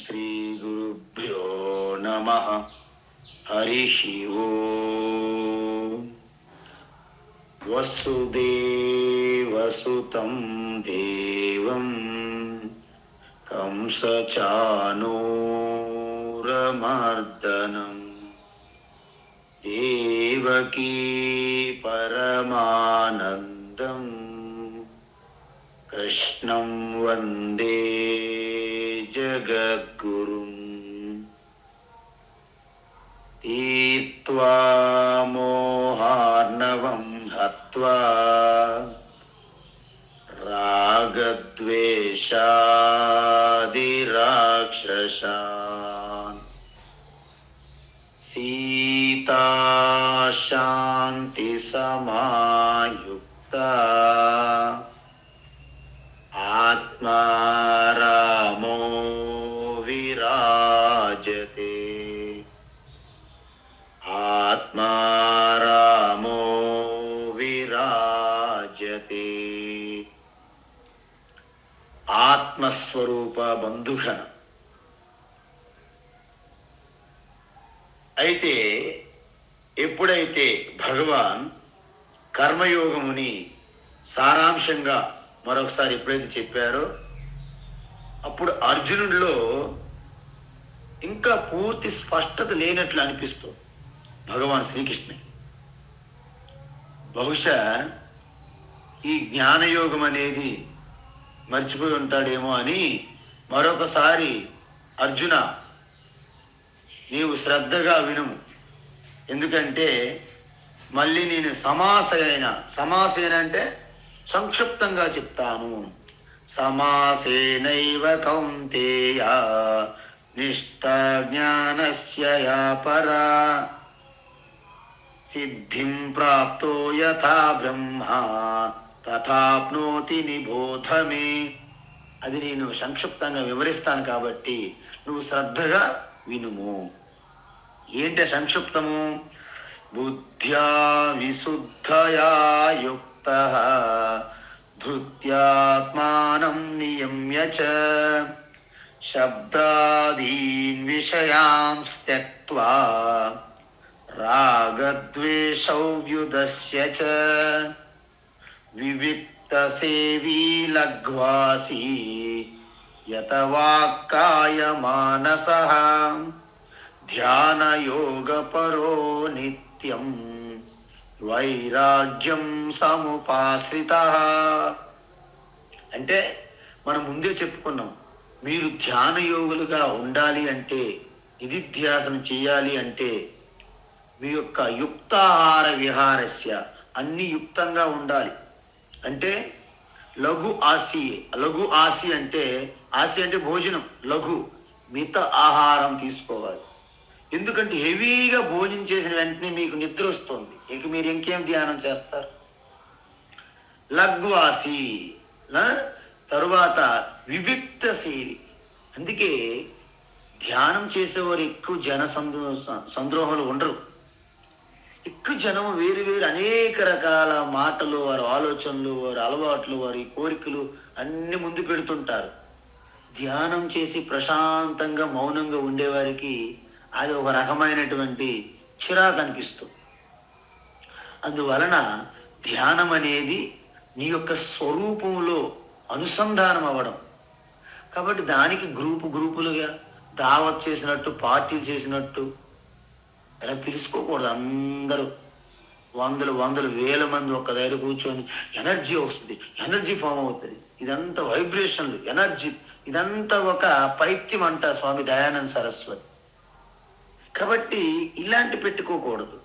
శ్రీ గురుభ్యో నమః. హరి ఓం. వసుదేవసుతం దేవం కంసచానూరమర్దనం దేవకీ పరమానందం కృష్ణం వందే జగద్గురుం. తీర్త్వా మోహార్ణవం హత్వా రాగద్వేషాదిరాక్షసాన్ సీతా శాంతి సమాయుక్తా ఆత్మా రామో విరాజతే. ఆత్మా రామో విరాజతే. ఆత్మస్వరూప బంధుగణ. అయితే ఎప్పుడైతే భగవాన్ కర్మయోగముని సారాంశంగా మరొకసారి ఎప్పుడైతే చెప్పారో అప్పుడు అర్జునుడిలో ఇంకా పూర్తి స్పష్టత లేనట్లు అనిపిస్తుంది భగవాన్ శ్రీకృష్ణ. బహుశా ఈ జ్ఞానయోగం అనేది మర్చిపోయి ఉంటాడేమో అని మరొకసారి అర్జున నీవు శ్రద్ధగా వినుము. ఎందుకంటే మళ్ళీ నేను సమాసేన అంటే సంక్షిప్తంగా చెప్తాను. సమాసేనైవ కౌంతేయ నిష్ఠా జ్ఞానస్య యా పరా సిద్ధిం ప్రాప్తో యథా బ్రహ్మ తథాప్నోతి నిబోధ మే. అది నేను సంక్షిప్తంగా వివరిస్తాను కాబట్టి నువ్వు శ్రద్ధగా వినుము. ఏంటి సంక్షిప్తము? బుద్ధ్యా విశుద్ధయా యుక్తః ధృత్యాత్మానం నియమ్య చ శబ్దాదీన్ విషయాన్ త్యక్త్వా రాగద్వేషౌ వ్యుదస్య చ వివిక్తసేవీ లఘ్వాసీ యత వాక్కాయ మానసః ధ్యానయోగపరో నిత్యం వైరాగ్యం సముపాశ్రితః. అంటే మనం ముందే చెప్పుకున్నాం, మీరు ధ్యానయోగులుగా ఉండాలి అంటే, నిధిధ్యాసనం చేయాలి అంటే మీ యొక్క యుక్తాహార విహారస్య అన్ని యుక్తంగా ఉండాలి. అంటే లఘు ఆసి అంటే భోజనం, లఘు మిత ఆహారం తీసుకోవాలి. ఎందుకంటే హెవీగా భోజనం చేసిన వెంటనే మీకు నిద్ర వస్తుంది, ఇక మీరు ఇంకేం ధ్యానం చేస్తారు. లఘ్వాసి తరువాత వివిక్త సేవి. అందుకే ధ్యానం చేసేవారు ఎక్కువ సంద్రోహాలు ఉండరు. ఎక్కువ జనం వేరు అనేక రకాల మాటలు, వారి ఆలోచనలు, వారి అలవాట్లు, వారి కోరికలు అన్ని ముందు పెడుతుంటారు. ధ్యానం చేసి ప్రశాంతంగా మౌనంగా ఉండేవారికి అది ఒక రకమైనటువంటి చిరాకు అనిపిస్తుంది. అందువలన ధ్యానం అనేది నీ యొక్క స్వరూపంలో అనుసంధానం అవ్వడం. కాబట్టి దానికి గ్రూపులుగా దావత్ చేసినట్టు, పార్టీలు చేసినట్టు ఇలా పిలుచుకోకూడదు. అందరూ వందలు వేల మంది ఒక్క దగ్గర కూర్చొని ఎనర్జీ వస్తుంది, ఎనర్జీ ఫామ్ అవుతుంది. ఇదంతా వైబ్రేషన్లు, ఎనర్జీ, ఇదంతా ఒక పైత్యం అంట స్వామి దయానంద సరస్వతి. కాబట్టి ఇలాంటి పెట్టుకోకూడదు.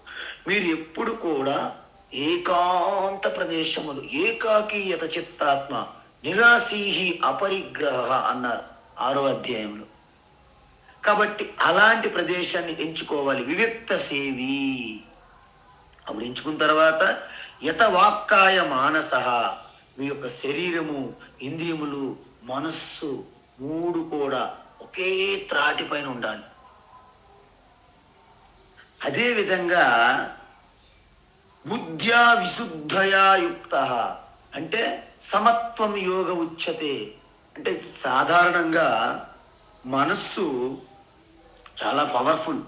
మీరు ఎప్పుడు కూడా ఏకాంత ప్రదేశములు, ఏకాకీయత చిత్తాత్మ నిరాశీహి అపరిగ్రహ అన్నారు 6వ అధ్యాయంలో. కాబట్టి అలాంటి ప్రదేశాన్ని ఎంచుకోవాలి. వివిక్త సేవి. అప్పుడు ఎంచుకున్న తర్వాత యత వాక్కాయ మానసః, మీ యొక్క శరీరము, ఇంద్రియములు, మనస్సు 3 కూడా ఒకే త్రాటి పైన ఉండాలి. అదేవిధంగా బుద్ధ్యా విశుద్ధయా యుక్తః అంటే సమత్వం యోగ ఉచ్యతే. అంటే సాధారణంగా మనస్సు చాలా పవర్ఫుల్.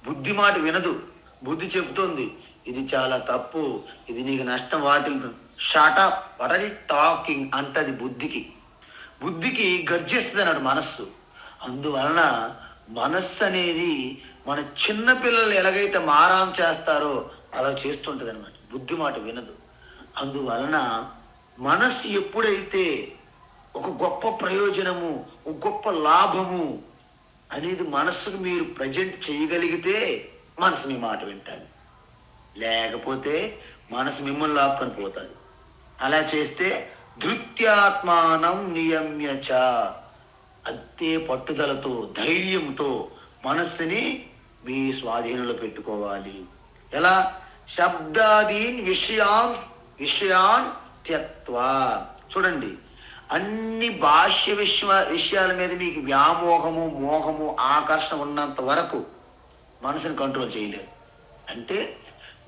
బుద్ధి మాట వినదు. బుద్ధి చెబుతోంది ఇది చాలా తప్పు, ఇది నీకు నష్టం వాటిల్తుంది. Shut up what are you talking అంటది బుద్ధికి. బుద్ధికి గర్జిస్తుంది అన్నాడు మనస్సు. అందువలన మనస్సు అనేది మన చిన్నపిల్లలు ఎలాగైతే మారాం చేస్తారో అలా చేస్తుంటుంది అనమాట. బుద్ధి మాట వినదు. అందువలన మనస్సు ఎప్పుడైతే ఒక గొప్ప ప్రయోజనము, ఒక గొప్ప లాభము అనేది మనస్సుకు మీరు ప్రజెంట్ చేయగలిగితే మనసు మీ మాట వింటుంది. లేకపోతే మనసు మిమ్మల్ని లాక్కొని పోతుంది. అలా చేస్తే ధృత్యాత్మానం నియమ్యచ, అంతే పట్టుదలతో ధైర్యంతో మనస్సుని మీ స్వాధీనంలో పెట్టుకోవాలి. ఎలా? శబ్దాదీన్ విషయాన్ త్యక్త్వా. చూడండి, అన్ని బాహ్య విషయాల మీద మీకు వ్యామోహము, మోహము, ఆకర్షణ ఉన్నంత వరకు మనసుని కంట్రోల్ చేయలేరు. అంటే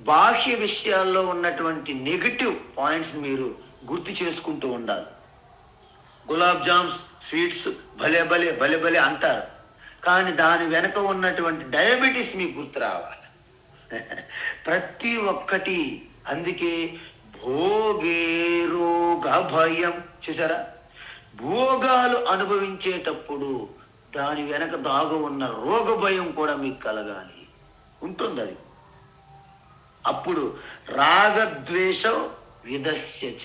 బాహ్య విషయాల్లో ఉన్నటువంటి నెగిటివ్ పాయింట్స్ మీరు గుర్తు చేసుకుంటూ ఉండాలి. గులాబ్ జామ్స్, స్వీట్స్ భలే భలే భలే భలే అంటారు, కానీ దాని వెనక ఉన్నటువంటి డయాబెటీస్ మీకు గుర్తు రావాలి. ప్రతి ఒక్కటి. అందుకే భోగే రోగ భయం. చూసారా? భోగాలు అనుభవించేటప్పుడు దాని వెనక దాగు ఉన్న రోగ భయం కూడా మీకు కలగాలి, ఉంటుంది అది. అప్పుడు రాగద్వేషం విదస్యచ.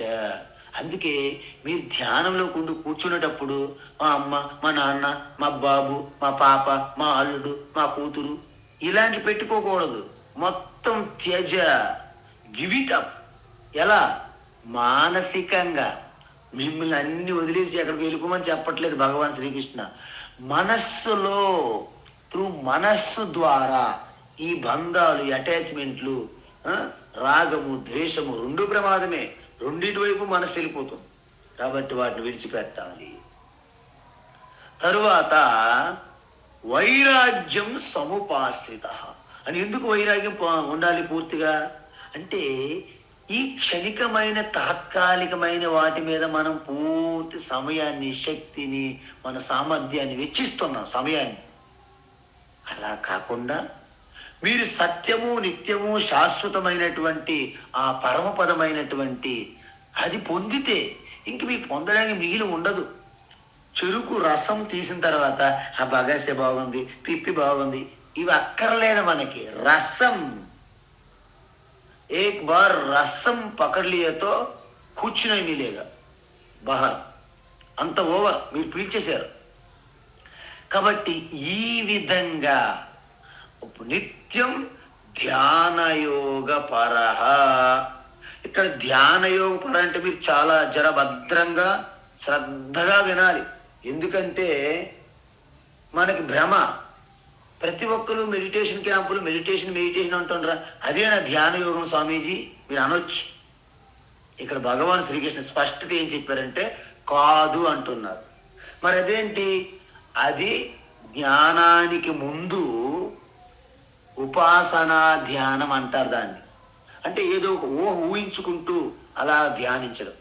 అందుకే మీరు ధ్యానంలో కూర్చునేటప్పుడు మా అమ్మ, మా నాన్న, మా బాబు, మా పాప, మా అల్లుడు, మా కూతురు ఇలాంటి పెట్టుకోకూడదు. మొత్తం త్యజ, గివ్ ఇట్ అప్. ఎలా? మానసికంగా. మిమ్మల్ని అన్ని వదిలేసి ఎక్కడికి వెళ్ళిపోమని చెప్పట్లేదు భగవాన్ శ్రీకృష్ణ. మనస్సులో, త్రూ మనస్సు ద్వారా ఈ బంధాలు, అటాచ్మెంట్లు, రాగము, ద్వేషము రెండు ప్రమాదమే. రెండింటి వైపు మనసు వెళ్ళిపోతుంది. కాబట్టి వాటిని విడిచిపెట్టాలి. తరువాత వైరాగ్యం సముపాశ్రిత అని. ఎందుకు వైరాగ్యం ఉండాలి పూర్తిగా అంటే, ఈ క్షణికమైన తాత్కాలికమైన వాటి మీద మనం పూర్తి సమయాన్ని, శక్తిని, మన సామర్థ్యాన్ని వెచ్చిస్తున్నాం సమయాన్ని. అలా కాకుండా మీరు సత్యము, నిత్యము, శాశ్వతమైనటువంటి ఆ పరమపదమైనటువంటి అది పొందితే ఇంక మీకు పొందడానికి మిగిలి ఉండదు. చెరుకు రసం తీసిన తర్వాత ఆ బగాసే బాగుంది, పిప్పి బాగుంది, ఇవి అక్కర్లేదు మనకి. రసం, एक बार రసం పకడ్ లియే తో కుచ్ నహీ మిలేగా బహర్. అంత ఓవర్, మీరు పీల్చేశారు. కాబట్టి ఈ విధంగా నిత్యం ధ్యానయోగ పరహ. ఇక్కడ ధ్యానయోగ పర అంటే మీరు చాలా జరభద్రంగా శ్రద్ధగా వినాలి. ఎందుకంటే మనకి భ్రమ. ప్రతి ఒక్కరు మెడిటేషన్ క్యాంపులు, మెడిటేషన్ అంటుండ్రా, అదేనా ధ్యాన యోగం స్వామీజీ మీరు అనొచ్చు. ఇక్కడ భగవాన్ శ్రీకృష్ణ స్పష్టత ఏం చెప్పారంటే కాదు అంటున్నారు. మరి అదేంటి? అది జ్ఞానానికి ముందు ఉపాసనా ధ్యానం అంటారు దాన్ని. అంటే ఏదో ఒక ఊహించుకుంటూ అలా ధ్యానించడం.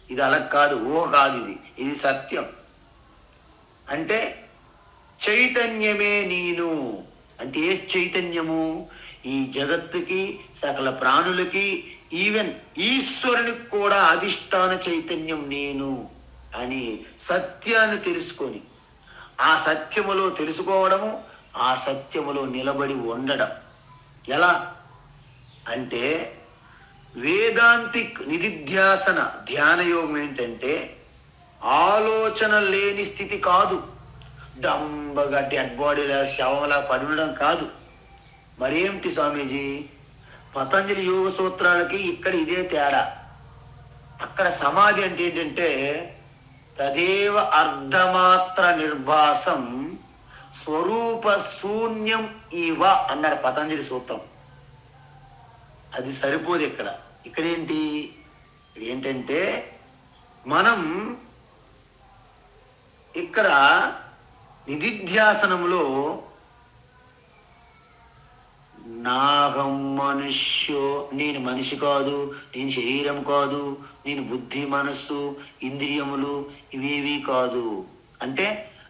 ఇది అలా కాదు, కాదు, ఇది సత్యం. అంటే చైతన్యమే నేను అంటే ఏ చైతన్యము? ఈ జగత్తుకి, సకల ప్రాణులకి, ఈవెన్ ఈశ్వరునికి కూడా అధిష్టాన చైతన్యం నేను అని సత్యాన్ని తెలుసుకొని, ఆ సత్యములో తెలుసుకోవడము, ఆ సత్యములో నిలబడి ఉండడం. ఎలా అంటే వేదాంతిక్ నిధిధ్యాసన ధ్యానయోగం ఏంటంటే ఆలోచన లేని స్థితి కాదు. డంబగా డెడ్ బాడీలా, శవంలా పడి ఉండడం కాదు. మరేమిటి స్వామీజీ? పతంజలి యోగ సూత్రాలకి ఇక్కడ ఇదే తేడా. అక్కడ సమాధి అంటే ఏంటంటే తదేవ అర్ధమాత్ర నిర్భాసం స్వరూప శూన్యం ఇవ అన్నారు పతంజలి సూత్రం. అది సరిపోదు ఇక్కడ. ఇక్కడేంటి? ఏంటంటే మనం ఇక్కడ నిధిధ్యాసనంలో నాహం మనుష్యో, నేను మనిషి కాదు, నేను శరీరం కాదు, నేను బుద్ధి, మనస్సు, ఇంద్రియములు ఇవేవి కాదు. అంటే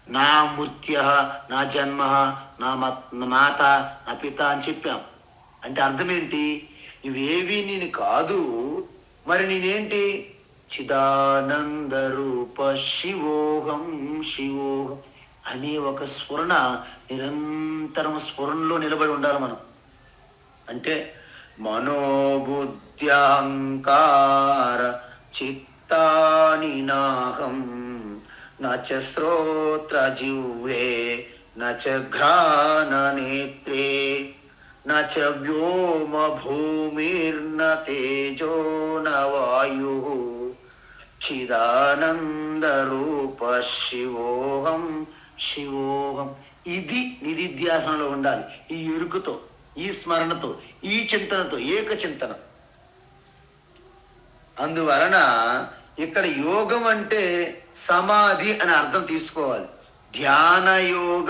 నా మృత్య, నా జన్మ, నా మాత, నా పిత అని చెప్పాం. అంటే అర్థం ఏంటి? ఇవేవి నేను కాదు, మరి నేనేంటి? చిదానంద రూప శివోహం శివోహం అనే ఒక స్ఫురణ, నిరంతరం స్ఫురణలో నిలబడి ఉండాలి మనం. అంటే మనోబుద్ధ్యంకార చిత్తాని నాహం నచ శ్రోత్ర జిహ్వే నచ ఘ్రాణ నేత్రే నచ వ్యోమ భూమిర్న తేజో న వాయు చిదానంద రూప శివోహం శివోహం. ఇది నిధిధ్యాసనలో ఉండాలి. ఈ ఎరుకుతో, ఈ స్మరణతో, ఈ చింతనతో, ఏక చింతన. అందువలన ఇక్కడ యోగం అంటే సమాధి అని అర్థం తీసుకోవాలి. ధ్యాన యోగ,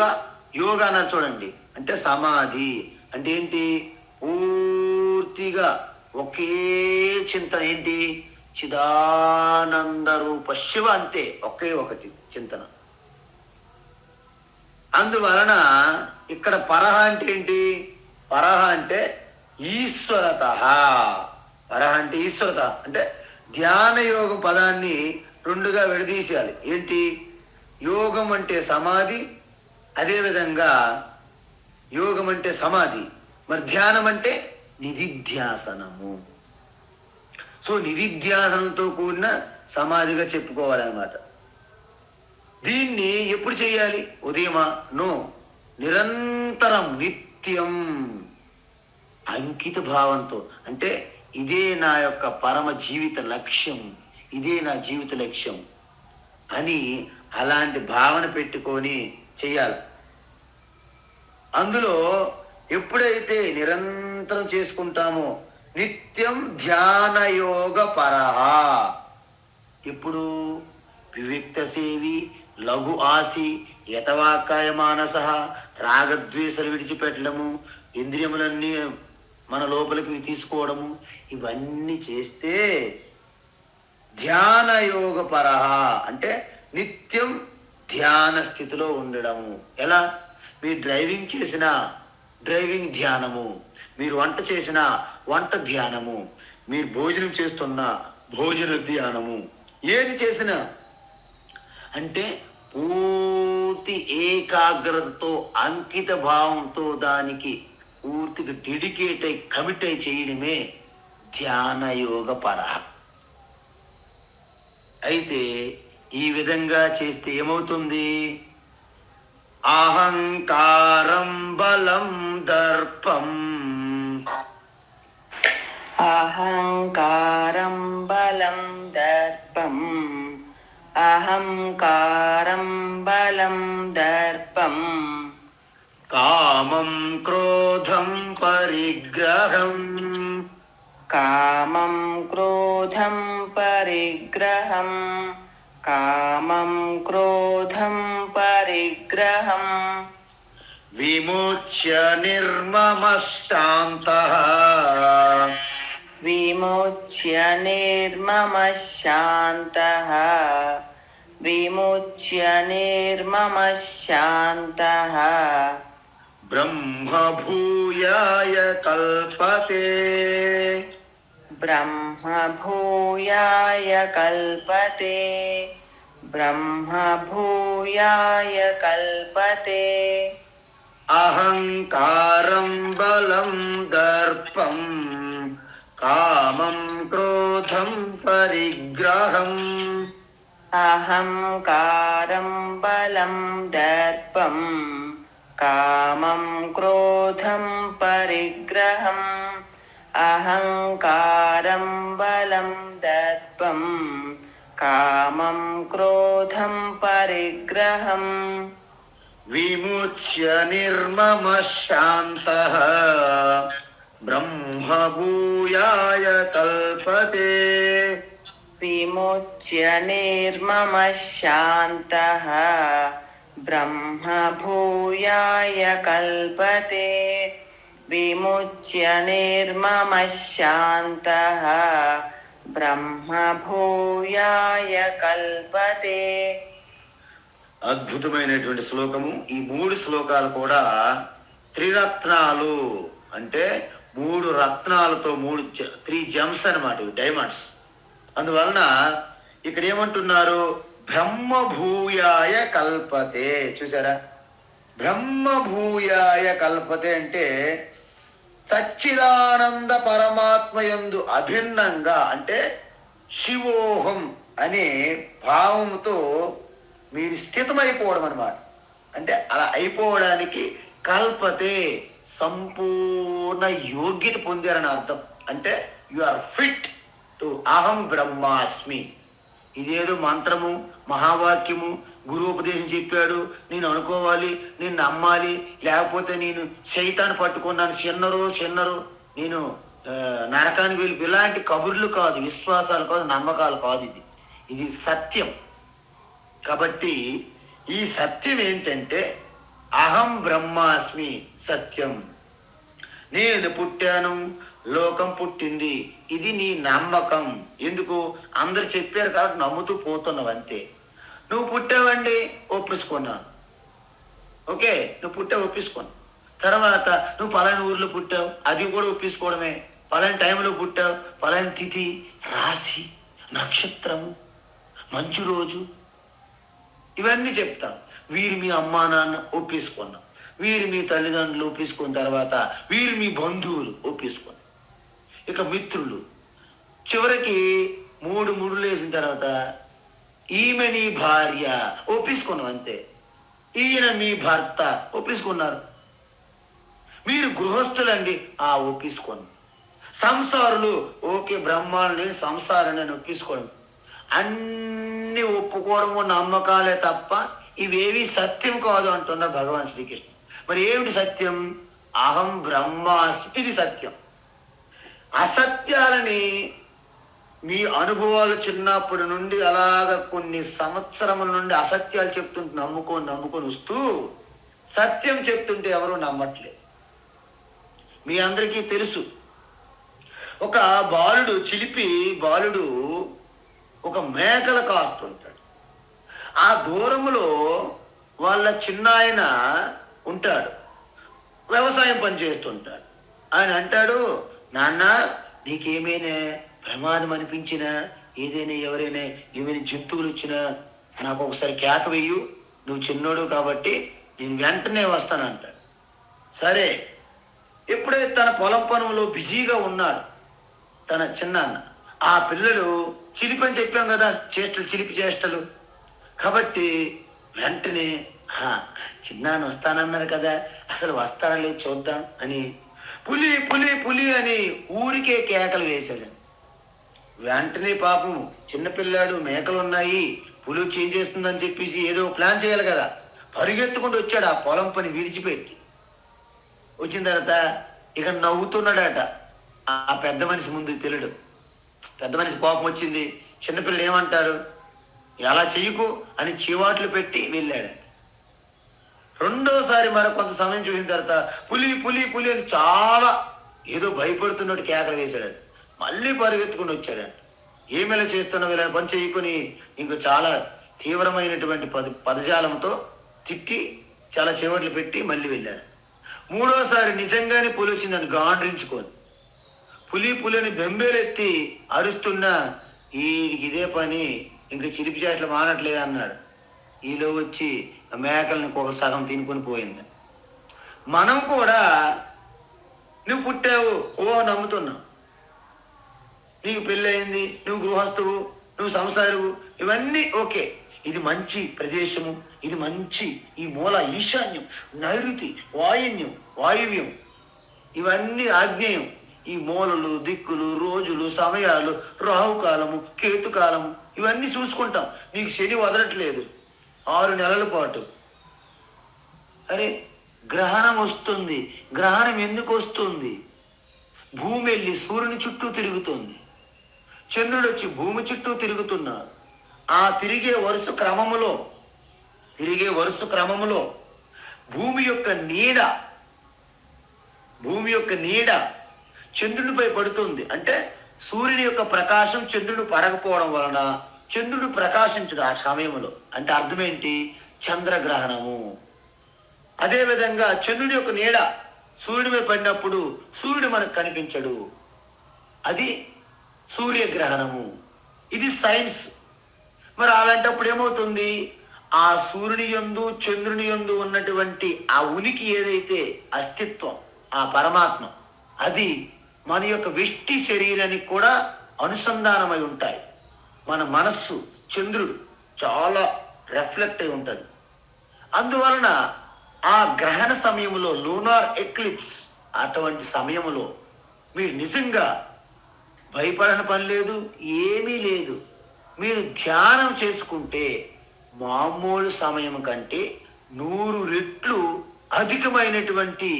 యోగ అన్నారు చూడండి, అంటే సమాధి అంటే ఏంటి? పూర్తిగా ఒకే చింతన. ఏంటి? చిదానంద రూప శివ, అంతే, ఒకే ఒకటి చింతన. అందువలన ఇక్కడ పరహ అంటే ఏంటి? పరహ అంటే ఈశ్వరత. పరహ అంటే ఈశ్వరత. అంటే ధ్యాన యోగం పదాన్ని రెండుగా విడదీసేయాలి. ఏంటి? యోగం అంటే సమాధి, అదేవిధంగా యోగం అంటే సమాధి, మరి ధ్యానం అంటే నిధిధ్యాసనము. సో నిధిధ్యాసనంతో కూడిన సమాధిగా చెప్పుకోవాలన్నమాట. దీన్ని ఎప్పుడు చేయాలి? ఉదయమా? నో, నిరంతరం, నిత్యం, అంకిత భావంతో. అంటే ఇదే నా యొక్క పరమ జీవిత లక్ష్యం, ఇదే నా జీవిత లక్ష్యం అని అలాంటి భావన పెట్టుకొని చేయాలి. అందులో ఎప్పుడైతే నిరంతరం చేసుకుంటామో నిత్యం ధ్యాన యోగ పరహ. ఇప్పుడు వివిక్త సేవి, లఘు ఆసి, యతవాకాయ మానస, రాగద్వేషాలు విడిచిపెట్టడము, ఇంద్రియములన్నీ మన లోపలికి తీసుకోవడము, ఇవన్నీ చేస్తే ధ్యాన యోగ పరహ అంటే నిత్యం ధ్యాన స్థితిలో ఉండడము. ఎలా? మీరు డ్రైవింగ్ చేసిన డ్రైవింగ్ ధ్యానము, మీరు వంట చేసిన వంట ధ్యానము, మీరు భోజనం చేస్తున్న భోజన ధ్యానము, ఏది చేసినా అంటే పూర్తి ఏకాగ్రతతో, అంకిత భావంతో, దానికి పూర్తిగా డెడికేట్ అయి, కమిట్ అయి చేయడమే ధ్యాన యోగ పరహ. అయితే ఈ విధంగా చేస్తే ఏమవుతుంది? అహంకారం బలం దర్పం, అహంకారం బలం దర్పం, అహంకారం బలం దర్పం, కామం క్రోధం పరిగ్రహం, కామం క్రోధం పరిగ్రహం, కామం క్రోధం పరిగ్రహం, విముచ్య నిర్మమ శాంతః, విముచ్య నిర్మమ శాంతః, విముచ్య నిర్మమ శాంతః, బ్రహ్మ భూయాయ కల్పతే, బ్రహ్మ భూయాయ కల్పతే, బ్రహ్మ భూయాయ కల్పతే, అహంకారం బలం దర్పం, కామం క్రోధం పరిగ్రహం, అహంకారం బలం దర్పం, కామం క్రోధం పరిగ్రహం, అహంకారం బలం దర్పం, కామం క్రోధం పరిగ్రహం, విముచ్య నిర్మమ శాంతః, బ్రహ్మ భూయాయ కల్పతే, విముచ్య నిర్మమ శాంతః, బ్రహ్మ భూయాయ కల్పతే, విముచ్య నిర్మమ శాంతః, బ్రహ్మ భూయాయ కల్పతే. అద్భుతమైనటువంటి శ్లోకము. ఈ 3 శ్లోకాలు కూడా త్రిరత్నాలు, అంటే 3 రత్నాలతో 3 జెమ్స్ అనమాట, డైమండ్స్. అందువలన ఇక్కడ ఏమంటున్నారు, బ్రహ్మభూయాయ కల్పతే. చూసారా, బ్రహ్మభూయాయ కల్పతే అంటే సచ్చిదానంద పరమాత్మయందు అభిన్నంగా, అంటే శివోహం అనే భావంతో మీరు స్థితమైపోవడం అనమాట. అంటే అలా అయిపోవడానికి కల్పతే, సంపూర్ణ యోగ్యత పొందారని అర్థం. అంటే యు ఆర్ ఫిట్ టు అహం బ్రహ్మాస్మి. ఇదేదో మంత్రము, మహావాక్యము, గురువుపదేశం చెప్పాడు, నేను అనుకోవాలి, నేను నమ్మాలి, లేకపోతే నేను సైతాన్ని పట్టుకున్నాను, చిన్నరు నేను నరకానికి వెళ్ళి, ఇలాంటి కబుర్లు కాదు, విశ్వాసాలు కాదు, నమ్మకాలు కాదు. ఇది సత్యం. కాబట్టి ఈ సత్యం ఏంటంటే అహం బ్రహ్మాస్మి సత్యం. నేను పుట్టాను, లోకం పుట్టింది, ఇది నీ నమ్మకం. ఎందుకు? అందరు చెప్పారు కాబట్టి నమ్ముతూ పోతున్నావు అంతే. నువ్వు పుట్టావండి, ఒప్పించుకున్నాను. ఓకే, నువ్వు పుట్టావు, ఒప్పించుకున్నావు. తర్వాత నువ్వు పలాని ఊర్లో పుట్టావు, అది కూడా ఒప్పించుకోవడమే. పలాని టైంలో పుట్టావు, పలాని తిథి, రాశి, నక్షత్రము, మంచి రోజు, ఇవన్నీ చెప్తాం. వీరు మీ అమ్మా నాన్న ఒప్పించుకున్నాం, వీరు మీ తల్లిదండ్రులు ఒప్పించుకున్న తర్వాత వీరు మీ బంధువులు ఒప్పించుకున్నాం, ఇక మిత్రులు. చివరికి 3 ముడులు వేసిన తర్వాత ఈమె నీ భార్య ఒప్పించుకున్నాం అంతే. ఈయన మీ భర్త ఒప్పించుకున్నారు. మీరు గృహస్థులండి, ఒప్పించుకోండి. సంసారులు, ఓకే, బ్రహ్మాన్ని సంసారాన్ని ఒప్పించుకోండి. అన్ని ఒప్పుకోవడము నమ్మకాలే తప్ప ఇవేవి సత్యం కాదు అంటున్నారు భగవాన్ శ్రీకృష్ణ. మరి ఏమిటి సత్యం? అహం బ్రహ్మాస్మి, ఇది సత్యం. అసత్యాలని మీ అనుభవాలు చిన్నప్పటి నుండి అలాగ కొన్ని సంవత్సరముల నుండి అసత్యాలు చెప్తుంటే నమ్ముకొని వస్తూ సత్యం చెప్తుంటే ఎవరూ నమ్మట్లేదు. మీ అందరికీ తెలుసు, ఒక చిలిపి బాలుడు ఒక మేకలు కాస్తుంటాడు. ఆ దూరములో వాళ్ళ చిన్నాయన ఉంటాడు, వ్యవసాయం పని చేస్తుంటాడు. ఆయన అంటాడు, నాన్న, నీకేమైనా ప్రమాదం అనిపించినా, ఏదైనా ఎవరైనా ఏమైనా జంతువులు వచ్చినా నాకు ఒకసారి కేక వెయ్యు, నువ్వు చిన్నోడు కాబట్టి నేను వెంటనే వస్తానంటాడు. సరే, ఎప్పుడైతే తన పొలం పనులో బిజీగా ఉన్నాడు తన చిన్నాన్న, ఆ పిల్లడు చిలిపి అని చెప్పాం కదా, చిలిపి చేష్టలు కాబట్టి వెంటనే చిన్నాన్న వస్తానన్నారు కదా, అసలు వస్తారా లేదు చూద్దాం అని పులి పులి పులి అని ఊరికే కేకలు వేశాడు. వెంటనే పాపం చిన్నపిల్లాడు, మేకలు ఉన్నాయి, పులి చేంజ్ చేస్తుందని చెప్పేసి ఏదో ప్లాన్ చేయాలి కదా, పరిగెత్తుకుంటూ వచ్చాడు ఆ పొలం పని విడిచిపెట్టి. వచ్చిన తర్వాత ఇక నవ్వుతున్నాడట ఆ పెద్ద మనిషి ముందు. పిల్లడు, పెద్ద మనిషి కోపం వచ్చింది. చిన్నపిల్లలు ఏమంటారు, ఎలా చెయ్యకు అని చీవాట్లు పెట్టి వెళ్ళాడు. రెండోసారి కొంత సమయం చూసిన తర్వాత పులి పులి పులి అని చాలా ఏదో భయపడుతున్నట్టు కేకలు వేశాడు. మళ్ళీ పరిగెత్తుకుని వచ్చాడంట. ఏమేలా చేస్తున్నావు, ఇలా పని చేయకుని ఇంకో చాలా తీవ్రమైనటువంటి పదజాలంతో తిట్టి చాలా చీవట్లు పెట్టి మళ్ళీ వెళ్ళాడు. మూడోసారి నిజంగానే పులి వచ్చిందని గాండ్రించుకొని పులి పులిని బెంబేలెత్తి అరుస్తున్నా ఇదే పని, ఇంకా చిలిపి చేష్టలు మానట్లేదు అన్నాడు. ఈలో వచ్చి మేకల్ని ఒక సగం తినుకొని పోయింది. మనం కూడా నువ్వు పుట్టావు, నమ్ముతున్నావు, నీకు పెళ్ళయింది, నువ్వు గృహస్థువు, నువ్వు సంసారువు, ఇవన్నీ ఓకే. ఇది మంచి ప్రదేశము, ఇది మంచి ఈ మూల ఈశాన్యం, నైరుతి, వాయువ్యం, ఇవన్నీ ఆగ్నేయం. ఈ మూలలు, దిక్కులు, రోజులు, సమయాలు, రాహుకాలము, కేతుకాలము, ఇవన్నీ చూసుకుంటాం. నీకు శని వదలట్లేదు 6 నెలల పాటు. అరే, గ్రహణం వస్తుంది. గ్రహణం ఎందుకు వస్తుంది? భూమి వెళ్ళి సూర్యుని చుట్టూ తిరుగుతుంది, చంద్రుడు వచ్చి భూమి చుట్టూ తిరుగుతున్నాడు. ఆ తిరిగే వరుస క్రమములో భూమి యొక్క నీడ చంద్రుడిపై పడుతుంది. అంటే సూర్యుని యొక్క ప్రకాశం చంద్రుడు పడకపోవడం వలన చంద్రుడు ప్రకాశించడు ఆ సమయంలో. అంటే అర్థం ఏంటి? చంద్రగ్రహణము. అదేవిధంగా చంద్రుడి యొక్క నీడ సూర్యుడి మీద పడినప్పుడు సూర్యుడు మనకు కనిపించడు, అది సూర్యగ్రహణము. ఇది సైన్స్. మరి అలాంటప్పుడు ఏమవుతుంది, ఆ సూర్యుని యందు చంద్రుని యందు ఉన్నటువంటి ఆ ఉనికి ఏదైతే అస్తిత్వం, ఆ పరమాత్మ, అది మన యొక్క వ్యష్టి శరీరానికి కూడా అనుసంధానమై ఉంటాయి. మన మనస్సు చంద్రుడు చాలా రిఫ్లెక్ట్ అయి ఉంటుంది. అందువలన ఆ గ్రహణ సమయంలో, లూనార్ ఎక్లిప్స్, అటువంటి సమయంలో మీరు నిజంగా భయపడని పని లేదు, ఏమీ లేదు. మీరు ధ్యానం చేసుకుంటే మామూలు సమయం కంటే 100 రెట్లు అధికమైనటువంటి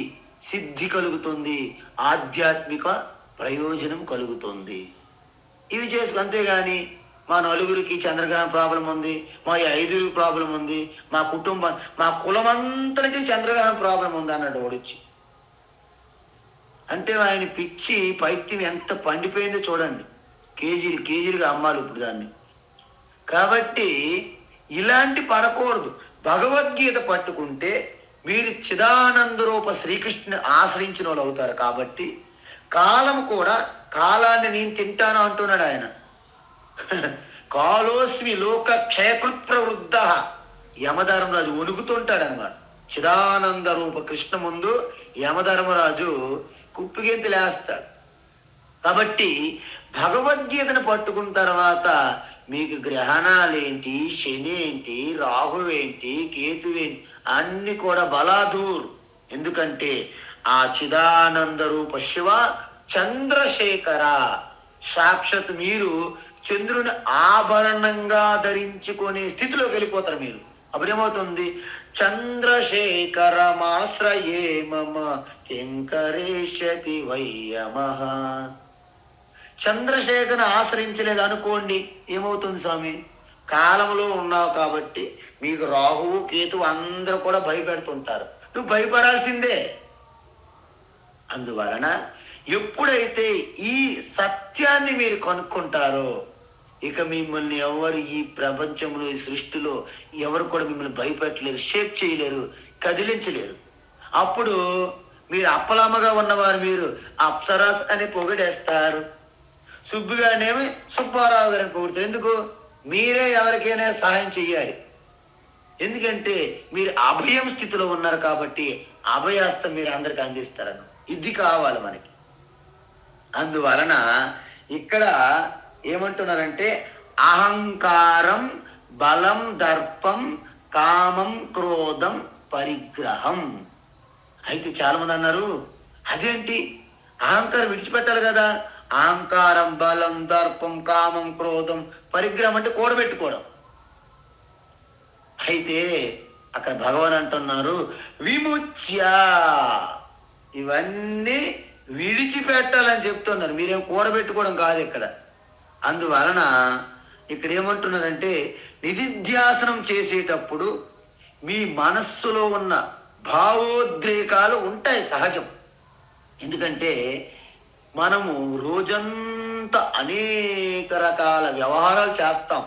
సిద్ధి కలుగుతుంది, ఆధ్యాత్మిక ప్రయోజనం కలుగుతుంది. ఇవి చేసుకు. అంతేగాని మా నలుగురికి చంద్రగ్రహణ ప్రాబ్లం ఉంది, మా 5 ప్రాబ్లం ఉంది, మా కుటుంబం, మా కులం అంతటికి చంద్రగ్రహణ ప్రాబ్లం ఉంది అన్నాడు ఓడిచ్చి. అంటే ఆయన పిచ్చి పైత్యం ఎంత పండిపోయిందో చూడండి. కేజీలుగా అమ్మాలి ఇప్పుడు దాన్ని. కాబట్టి ఇలాంటి పడకూడదు. భగవద్గీత పట్టుకుంటే మీరు చిదానంద రూప శ్రీకృష్ణుని ఆశ్రయించిన వాళ్ళు అవుతారు. కాబట్టి కాలం కూడా, కాలాన్ని నేను తింటాను అంటున్నాడు ఆయన. కాలోస్మి లోక క్షయకృత్ ప్రవృద్ధ. యమధర్మరాజు వణుకుతుంటాడు అన్నమాట. చిదానంద రూప కృష్ణ ముందు యమధర్మరాజు కుప్పిగెంతులేస్తాడు. కాబట్టి భగవద్గీతను పట్టుకున్న తర్వాత మీకు గ్రహణాలేంటి, శని ఏంటి, రాహువేంటి, కేతువేంటి, అన్ని కూడా బలాదూర్. ఎందుకంటే ఆ చిదానంద రూప శివ చంద్రశేఖర, సాక్షాత్ మీరు చంద్రుని ఆభరణంగా ధరించుకునే స్థితిలోకి వెళ్ళిపోతారు మీరు. అప్పుడేమవుతుంది, చంద్రశేఖరమాశ్రయే మమ కింకరేష్యతి వయ్యమః. చంద్రశేఖరను ఆశ్రయించలేదు అనుకోండి, ఏమవుతుంది స్వామి, కాలంలో ఉన్నావు కాబట్టి మీకు రాహువు కేతువు అందరూ కూడా భయపెడుతుంటారు, నువ్వు భయపడాల్సిందే. అందువలన ఎప్పుడైతే ఈ సత్యాన్ని మీరు కనుక్కుంటారో, ఇక మిమ్మల్ని ఎవరు ఈ ప్రపంచంలో, ఈ సృష్టిలో ఎవరు కూడా మిమ్మల్ని భయపెట్టలేరు, షేక్ చేయలేరు, కదిలించలేరు. అప్పుడు మీరు అప్పలమ్మగా ఉన్నవారు మీరు అప్సరాస్ అని పొగిడేస్తారు, సుబ్బుగానేమి సుబ్బారావు గారిని పొగుడుతారు. ఎందుకు, మీరే ఎవరికైనా సహాయం చెయ్యాలి. ఎందుకంటే మీరు అభయం స్థితిలో ఉన్నారు కాబట్టి అభయాస్తం మీరు అందరికి అందిస్తారని. ఇది కావాలి మనకి. అందువలన ఇక్కడ ఏమంటున్నారంటే అహంకారం, బలం, దర్పం, కామం, క్రోధం, పరిగ్రహం. అయితే చాలా మంది అన్నారు, అదేంటి అహంకారం విడిచిపెట్టాలి కదా. అహంకారం, బలం, దర్పం, కామం, క్రోధం, పరిగ్రహం అంటే కూడబెట్టుకోవడం. అయితే అక్కడ భగవాన్ అంటున్నారు విముచ్య, ఇవన్నీ విడిచిపెట్టాలని చెప్తున్నారు. మీరేం కూడబెట్టుకోవడం కాదు ఇక్కడ. అందువలన ఇక్కడ ఏమంటున్నారంటే నిధిధ్యాసనం చేసేటప్పుడు మీ మనస్సులో ఉన్న భావోద్రేకాలు ఉంటాయి, సహజం. ఎందుకంటే మనము రోజంతా అనేక రకాల వ్యవహారాలు చేస్తాం,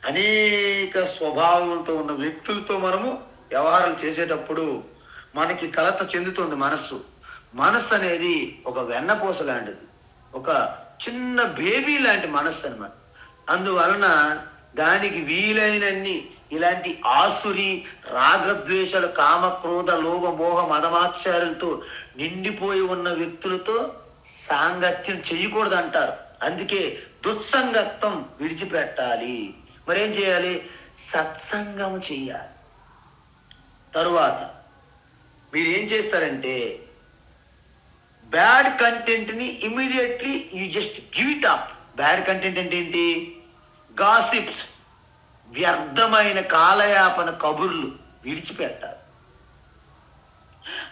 అనేక స్వభావాలతో ఉన్న వ్యక్తులతో మనము వ్యవహారాలు చేసేటప్పుడు మనకి కలత చెందుతుంది మనస్సు. మనస్సు అనేది ఒక వెన్నపూస లాంటిది, ఒక చిన్న బేబీ లాంటి మనస్సు అన్నమాట. అందువలన దానికి వీలైనన్ని ఇలాంటి ఆసురి, రాగద్వేషాలు, కామ, క్రోధ, లోభ, మోహ, మదమాత్సర్యాలతో నిండిపోయి ఉన్న వ్యక్తులతో సాంగత్యం చేయకూడదు అంటారు. అందుకే దుస్సంగత్వం విడిచిపెట్టాలి. మరేం చేయాలి, సత్సంగం చెయ్యాలి. తరువాత మీరు ఏం చేస్తారంటే బ్యాడ్ కంటెంట్ని immediately you just give it up. Bad content అంటే ఏంటి, గాసిప్స్, వ్యర్థమైన కాలయాపన కబుర్లు విడిచిపెట్టాలి.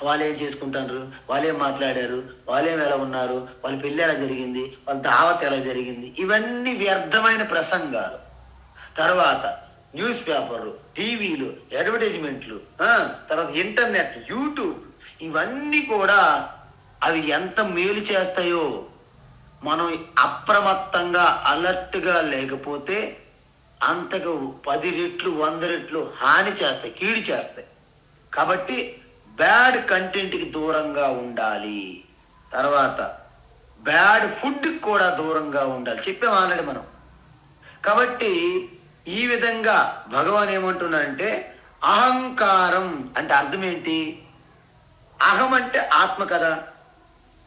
వాళ్ళు ఏం చేసుకుంటారు, వాళ్ళేం మాట్లాడారు, వాళ్ళేం ఎలా ఉన్నారు, వాళ్ళ పెళ్ళి ఎలా జరిగింది, వాళ్ళ దావత్ ఎలా జరిగింది, ఇవన్నీ వ్యర్థమైన ప్రసంగాలు. తర్వాత న్యూస్ పేపర్లు, టీవీలు, అడ్వర్టైజ్మెంట్లు, తర్వాత ఇంటర్నెట్, యూట్యూబ్, ఇవన్నీ కూడా అవి ఎంత మేలు చేస్తాయో మనం అప్రమత్తంగా అలర్ట్గా లేకపోతే అంతకు 10 రెట్లు 100 రెట్లు హాని చేస్తాయి, కీడు చేస్తాయి. కాబట్టి బ్యాడ్ కంటెంట్కి దూరంగా ఉండాలి. తర్వాత బ్యాడ్ ఫుడ్కి కూడా దూరంగా ఉండాలి, చెప్పాము ఆల్రెడీ మనం. కాబట్టి ఈ విధంగా భగవాన్ ఏమంటున్నాడంటే అహంకారం అంటే అర్థం ఏంటి? అహం అంటే ఆత్మ కదా.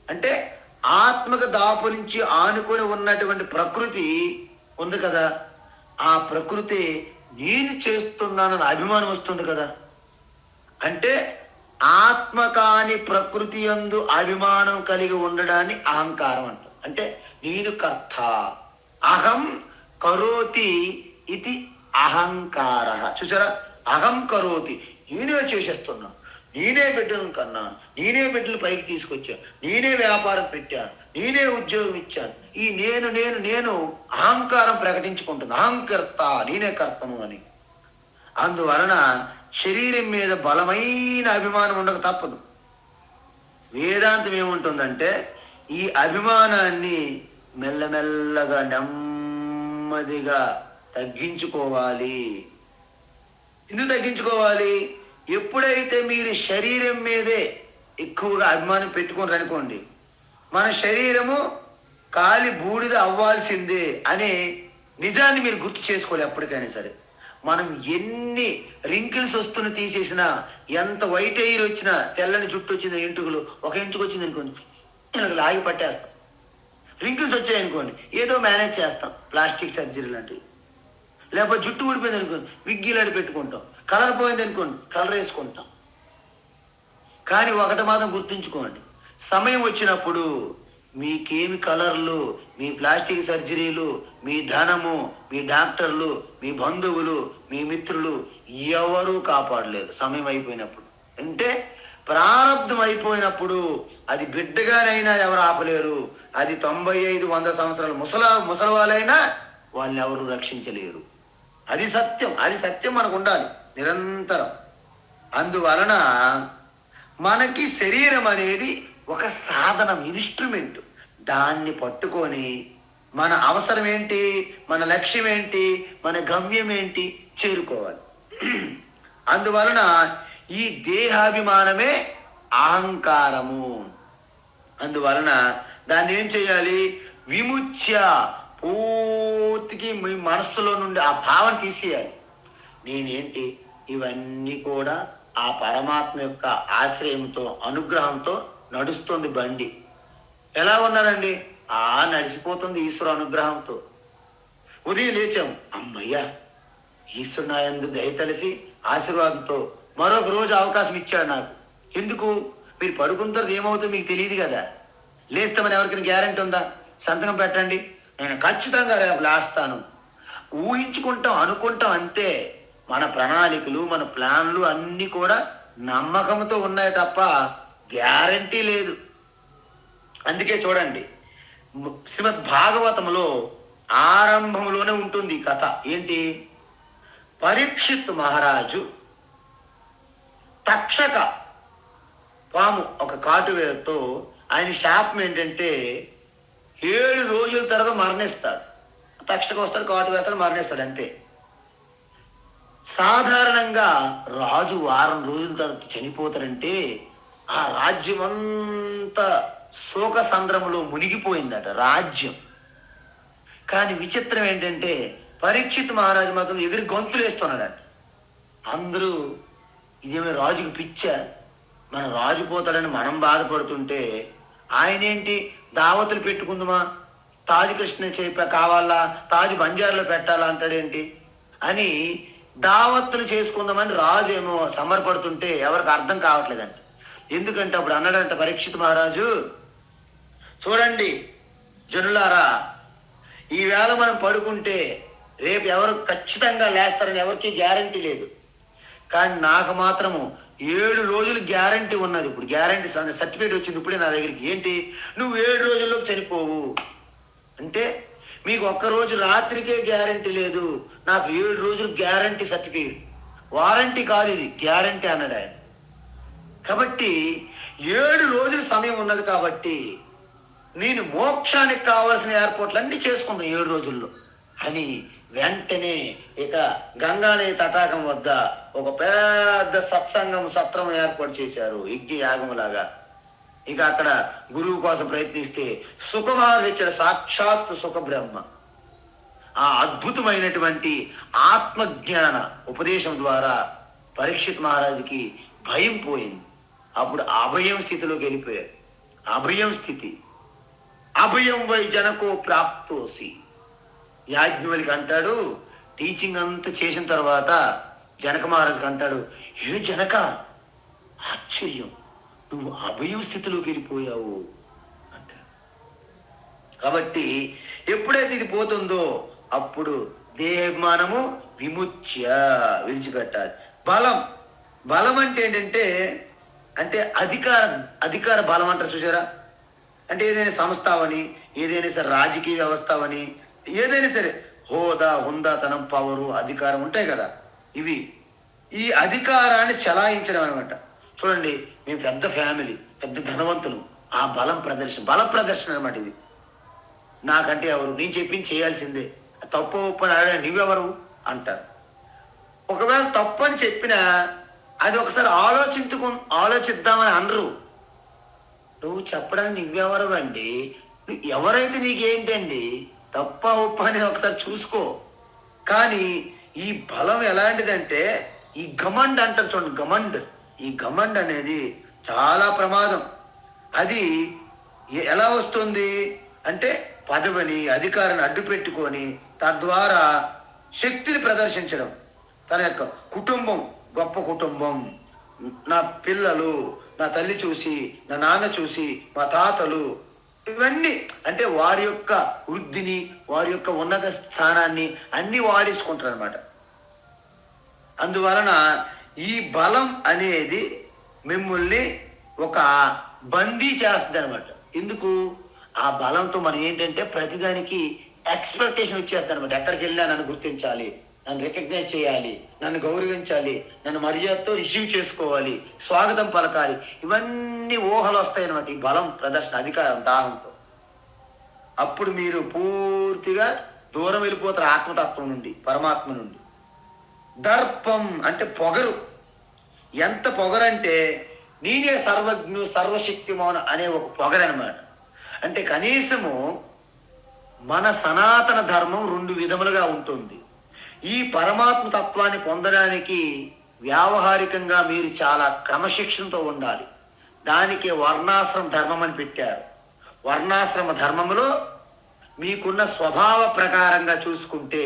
అంటే ఆత్మకు దాపు నుంచి ఆనుకొని ఉన్నటువంటి ప్రకృతి ఉంది కదా, ఆ ప్రకృతి నేను చేస్తున్నానని అభిమానం వస్తుంది కదా. అంటే ఆత్మ కాని ప్రకృతి యందు అభిమానం కలిగి ఉండడాన్ని అహంకారం అంటారు. అంటే నేను కర్త, అహం కరోతి ఇది అహంకార. చూసారా, అహం కరోతి, నేనే చేసేస్తున్నా, నేనే బిడ్డలను కన్నాను, నేనే బిడ్డలు పైకి తీసుకొచ్చాను, నేనే వ్యాపారం పెట్టాను, నేనే ఉద్యోగం ఇచ్చాను. ఈ నేను నేను నేను అహంకారం ప్రకటించుకుంటుంది, అహంకర్త, నేనే కర్తను అని. అందువలన శరీరం మీద బలమైన అభిమానం ఉండక తప్పదు. వేదాంతం ఏముంటుందంటే ఈ అభిమానాన్ని మెల్లమెల్లగా నెమ్మదిగా తగ్గించుకోవాలి. ఎందుకు తగ్గించుకోవాలి? ఎప్పుడైతే మీరు శరీరం మీదే ఎక్కువగా అభిమానం పెట్టుకుని అనుకోండి, మన శరీరము కాలి బూడిద అవ్వాల్సిందే అనే నిజాన్ని మీరు గుర్తు చేసుకోవాలి. ఎప్పటికైనా సరే మనం ఎన్ని రింకిల్స్ వస్తున్న తీసేసినా, ఎంత వైట్ ఎయిర్ వచ్చినా, తెల్లని జుట్టు వచ్చిన ఎంటుకలు ఒక ఎంటుకు వచ్చింది అనుకోండి, లాగి పట్టేస్తాం. రింకిల్స్ వచ్చాయనుకోండి ఏదో మేనేజ్ చేస్తాం, ప్లాస్టిక్ సర్జరీ లాంటివి. లేకపోతే జుట్టు ఊడిపోయింది అనుకోండి విగ్గి లాంటి పెట్టుకుంటాం. కలర్ పోయింది అనుకోండి కలర్ వేసుకుంటాం. కానీ ఒకటి మాత్రం గుర్తుంచుకోండి, సమయం వచ్చినప్పుడు మీకేమి కలర్లు, మీ ప్లాస్టిక్ సర్జరీలు, మీ ధనము, మీ డాక్టర్లు, మీ బంధువులు, మీ మిత్రులు ఎవరూ కాపాడలేరు సమయం అయిపోయినప్పుడు. అంటే ప్రారంధం అయిపోయినప్పుడు అది బిడ్డగానైనా ఎవరు ఆపలేరు. అది 95-100 సంవత్సరాలు ముసలవాళ్ళైనా వాళ్ళని ఎవరు రక్షించలేరు. అది సత్యం. అది సత్యం మనకు ఉండాలి నిరంతరం. అందువలన మనకి శరీరం అనేది ఒక సాధనం, ఇన్స్ట్రుమెంట్. దాన్ని పట్టుకొని మన అవసరం ఏంటి, మన లక్ష్యం ఏంటి, మన గమ్యం ఏంటి చేరుకోవాలి. అందువలన ఈ దేహాభిమానమే అహంకారము. అందువలన దాన్ని ఏం చేయాలి? విముచ్య, పూర్తికి మీ మనస్సులో నుండి ఆ భావన తీసేయాలి. నేనేంటి, ఇవన్నీ కూడా ఆ పరమాత్మ యొక్క ఆశ్రయంతో, అనుగ్రహంతో నడుస్తుంది బండి. ఎలా ఉన్నారండి? నడిచిపోతుంది ఈశ్వర అనుగ్రహంతో. ఉదయం లేచాము, అమ్మయ్యా ఈశ్వరు నా యందు దయ తలిసి ఆశీర్వాదంతో మరొక రోజు అవకాశం ఇచ్చాడు నాకు. ఎందుకు? మీరు పడుకున్న తర్వాత ఏమవుతుందో మీకు తెలియదు కదా. లేస్తామని ఎవరికైనా గ్యారెంటీ ఉందా? సంతకం పెట్టండి, నేను ఖచ్చితంగా రేపు లేస్తాను. ఊహించుకుంటాం, అనుకుంటాం అంతే. మన ప్రణాళికలు, మన ప్లాన్లు అన్నీ కూడా నమ్మకంతో ఉన్నాయి తప్ప గ్యారంటీ లేదు. అందుకే చూడండి, శ్రీమద్ భాగవతంలో ఆరంభంలోనే ఉంటుంది ఈ కథ. ఏంటి? పరీక్షిత్ మహారాజు తక్షక పాము ఒక కాటువేతో ఆయన శాపం ఏంటంటే 7 రోజుల తర్వాత మరణిస్తాడు. తక్షక వస్తాడు, కాటు వేస్తాడు, మరణిస్తాడు, అంతే. సాధారణంగా రాజు వారం రోజుల తర్వాత చనిపోతాడంటే ఆ రాజ్యం అంతా శోక సంద్రంలో మునిగిపోయిందట రాజ్యం. కానీ విచిత్రం ఏంటంటే పరీక్షిత్ మహారాజు మాత్రం ఎగిరి గొంతులు వేస్తున్నాడట. అందరూ ఇదేమో రాజుకి పిచ్చా, మన రాజు పోతాడని మనం బాధపడుతుంటే ఆయనేంటి దావతులు పెట్టుకుందామా, తాజ్ కృష్ణ కావాలా, తాజ్ బంజారులో పెట్టాలా అంటాడేంటి అని దావత్తులు చేసుకుందామని రాజు ఏమో సమర్పడుతుంటే ఎవరికి అర్థం కావట్లేదంట. ఎందుకంటే అప్పుడు అన్నాడంట పరీక్షిత్ మహారాజు, చూడండి జనులారా, ఈవేళ మనం పడుకుంటే రేపు ఎవరు ఖచ్చితంగా లేస్తారని ఎవరికి గ్యారంటీ లేదు. కానీ నాకు మాత్రము 7 రోజులు గ్యారంటీ ఉన్నది. ఇప్పుడు గ్యారంటీ సర్టిఫికేట్ వచ్చింది ఇప్పుడే నా దగ్గరికి. ఏంటి? నువ్వు 7 రోజుల్లో చనిపోవు అంటే మీకు ఒక్కరోజు రాత్రికే గ్యారంటీ లేదు, నాకు 7 రోజులు గ్యారంటీ సర్టిఫికేట్. వారంటీ కాదు, ఇది గ్యారంటీ అన్నాడు ఆయన. కాబట్టి 7 రోజుల సమయం ఉన్నది కాబట్టి నేను మోక్షానికి కావాల్సిన ఏర్పాట్లన్నీ చేసుకుందాను 7 రోజుల్లో అని వెంటనే ఇక గంగానది తటాకం వద్ద ఒక పెద్ద సత్రం ఏర్పాటు చేశారు, యజ్ఞ యాగంలాగా. ఇక అక్కడ గురువు కోసం ప్రయత్నిస్తే సుఖమహర్షి ఇచ్చాడు, సాక్షాత్ సుఖ బ్రహ్మ. ఆ అద్భుతమైనటువంటి ఆత్మజ్ఞాన ఉపదేశం ద్వారా పరీక్షిత్ మహారాజుకి భయం పోయింది. అప్పుడు అభయం స్థితిలోకి వెళ్ళిపోయారు. అభయం స్థితి. అభయం వై జనకో ప్రాప్తోసి. యాజ్ఞవల్కి అంటాడు, టీచింగ్ అంతా చేసిన తర్వాత జనక మహారాజుకి అంటాడు, ఏ జనక, ఆశ్చర్యం, నువ్వు అభయం స్థితిలోకి వెళ్ళిపోయావు అంటాడు. కాబట్టి ఎప్పుడైతే ఇది పోతుందో అప్పుడు దేహమానము విముచ్య, విడిచిపెట్టాలి. బలం. బలం అంటే ఏంటంటే అంటే అధికార బలం అంటారు చూసారా. అంటే ఏదైనా సంస్థ అవని, ఏదైనా సరే రాజకీయ వ్యవస్థ అవని, ఏదైనా సరే హోదా, హుందాతనం, పవరు, అధికారం ఉంటాయి కదా. ఇవి ఈ అధికారాన్ని చలాయించడం అనమాట. చూడండి, మేము పెద్ద ఫ్యామిలీ, పెద్ద ధనవంతులు, ఆ బల ప్రదర్శన అనమాట ఇది. నాకంటే ఎవరు, నేను చెప్పింది చేయాల్సిందే, తప్పు ఒప్పు అని అడగ నువ్వెవరు అంటారు. ఒకవేళ తప్పు అని చెప్పినా అది ఒకసారి ఆలోచిద్దామని అనరు. నువ్వు చెప్పడానికి నువ్వెవరు అండి, నువ్వు ఎవరైతే నీకేంటండి, తప్ప ఒప్ప అనేది ఒకసారి చూసుకో. కానీ ఈ బలం ఎలాంటిదంటే ఈ గమండ్ అంటారు చూడండి, గమండ్. ఈ గమండ్ అనేది చాలా ప్రమాదం. అది ఎలా వస్తుంది అంటే పదవిని, అధికారాన్ని అడ్డు పెట్టుకొని తద్వారా శక్తిని ప్రదర్శించడం. తన యొక్క కుటుంబం గొప్ప కుటుంబం, నా పిల్లలు, నా తల్లి చూసి, నా నాన్న చూసి, మా తాతలు, ఇవన్నీ అంటే వారి యొక్క వృద్ధిని, వారి యొక్క ఉన్నత స్థానాన్ని అన్ని వాడేసుకుంటారు అనమాట. అందువలన ఈ బలం అనేది మిమ్మల్ని ఒక బందీ చేస్తుంది అనమాట. ఎందుకు? ఆ బలంతో మనం ఏంటంటే ప్రతిదానికి ఎక్స్పెక్టేషన్ వచ్చేస్తుంది అనమాట. ఎక్కడికి వెళ్ళినా నన్ను గుర్తించాలి, నన్ను రికగ్నైజ్ చేయాలి, నన్ను గౌరవించాలి, నన్ను మర్యాదతో రిసీవ్ చేసుకోవాలి, స్వాగతం పలకాలి, ఇవన్నీ ఊహలు వస్తాయి అనమాట ఈ బలం ప్రదర్శన, అధికారం, దాహంతో. అప్పుడు మీరు పూర్తిగా దూరం వెళ్ళిపోతారు ఆత్మతత్వం నుండి, పరమాత్మ నుండి. దర్పం అంటే పొగరు. ఎంత పొగరంటే నేనే సర్వజ్ఞు సర్వశక్తిమాన్ అనే ఒక పొగరనమాట. అంటే కనీసము మన సనాతన ధర్మం 2 విధములుగా ఉంటుంది. ఈ పరమాత్మ తత్వాన్ని పొందడానికి వ్యావహారికంగా మీరు చాలా క్రమశిక్షణతో ఉండాలి. దానికి వర్ణాశ్రమ ధర్మం అని పెట్టారు. వర్ణాశ్రమ ధర్మములో మీకున్న స్వభావ ప్రకారంగా చూసుకుంటే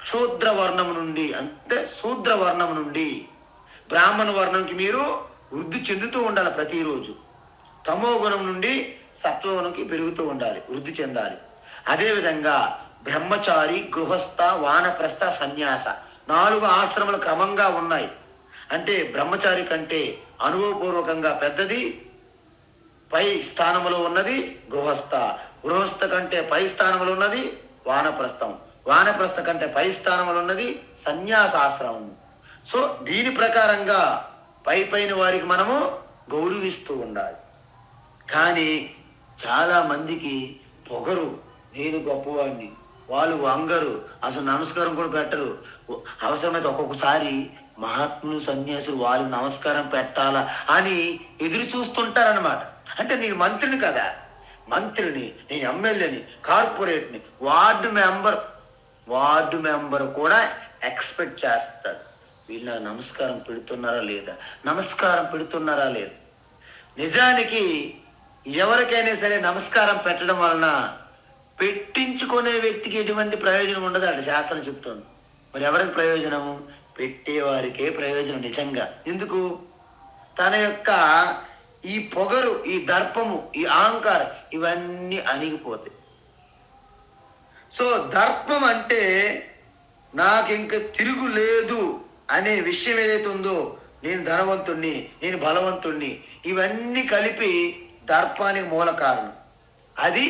శూద్ర వర్ణం నుండి, అంటే శూద్ర వర్ణం నుండి బ్రాహ్మణ వర్ణంకి మీరు వృద్ధి చెందుతూ ఉండాలి ప్రతిరోజు. తమో గుణం నుండి సత్వగుణంకి పెరుగుతూ ఉండాలి, వృద్ధి చెందాలి. అదేవిధంగా బ్రహ్మచారి, గృహస్థ, వానప్రస్థ, సన్యాస 4 ఆశ్రమాలు క్రమంగా ఉన్నాయి. అంటే బ్రహ్మచారి కంటే అనుభవపూర్వకంగా పెద్దది, పై స్థానంలో ఉన్నది గృహస్థ. గృహస్థ కంటే పై స్థానంలో ఉన్నది వానప్రస్థం. వానప్రస్థ కంటే పై స్థానంలో ఉన్నది సన్యాసాశ్రమం. సో దీని ప్రకారంగా పైన వారికి మనము గౌరవిస్తూ ఉండాలి. కానీ చాలా మందికి పొగరు, నేను గొప్పవాడిని, వాళ్ళు వంగరు, అసలు నమస్కారం కూడా పెట్టరు. అవసరమైతే ఒక్కొక్కసారి మహాత్ములు, సన్యాసులు వాళ్ళకి నమస్కారం పెట్టాలా అని ఎదురు చూస్తుంటారనమాట. అంటే నేను మంత్రిని కదా, మంత్రిని, నేను ఎమ్మెల్యేని, కార్పొరేట్ని, వార్డు మెంబర్ కూడా ఎక్స్పెక్ట్ చేస్తాడు, వీళ్ళ నమస్కారం పెడుతున్నారా లేదా. నిజానికి ఎవరికైనా సరే నమస్కారం పెట్టడం వలన పెట్టించుకునే వ్యక్తికి ఎటువంటి ప్రయోజనం ఉండదు అంటే శాస్త్రం చెప్తోంది. మరి ఎవరికి ప్రయోజనము? పెట్టేవారికే ప్రయోజనం నిజంగా. ఎందుకు? తన యొక్క ఈ పొగరు, ఈ దర్పము, ఈ అహంకారం ఇవన్నీ అణిగిపోతాయి. సో దర్పం అంటే నాకు ఇంకా తిరుగు లేదు అనే విషయం ఏదైతే ఉందో, నేను ధనవంతుణ్ణి, నేను బలవంతుణ్ణి, ఇవన్నీ కలిపి దర్పానికి మూల కారణం. అది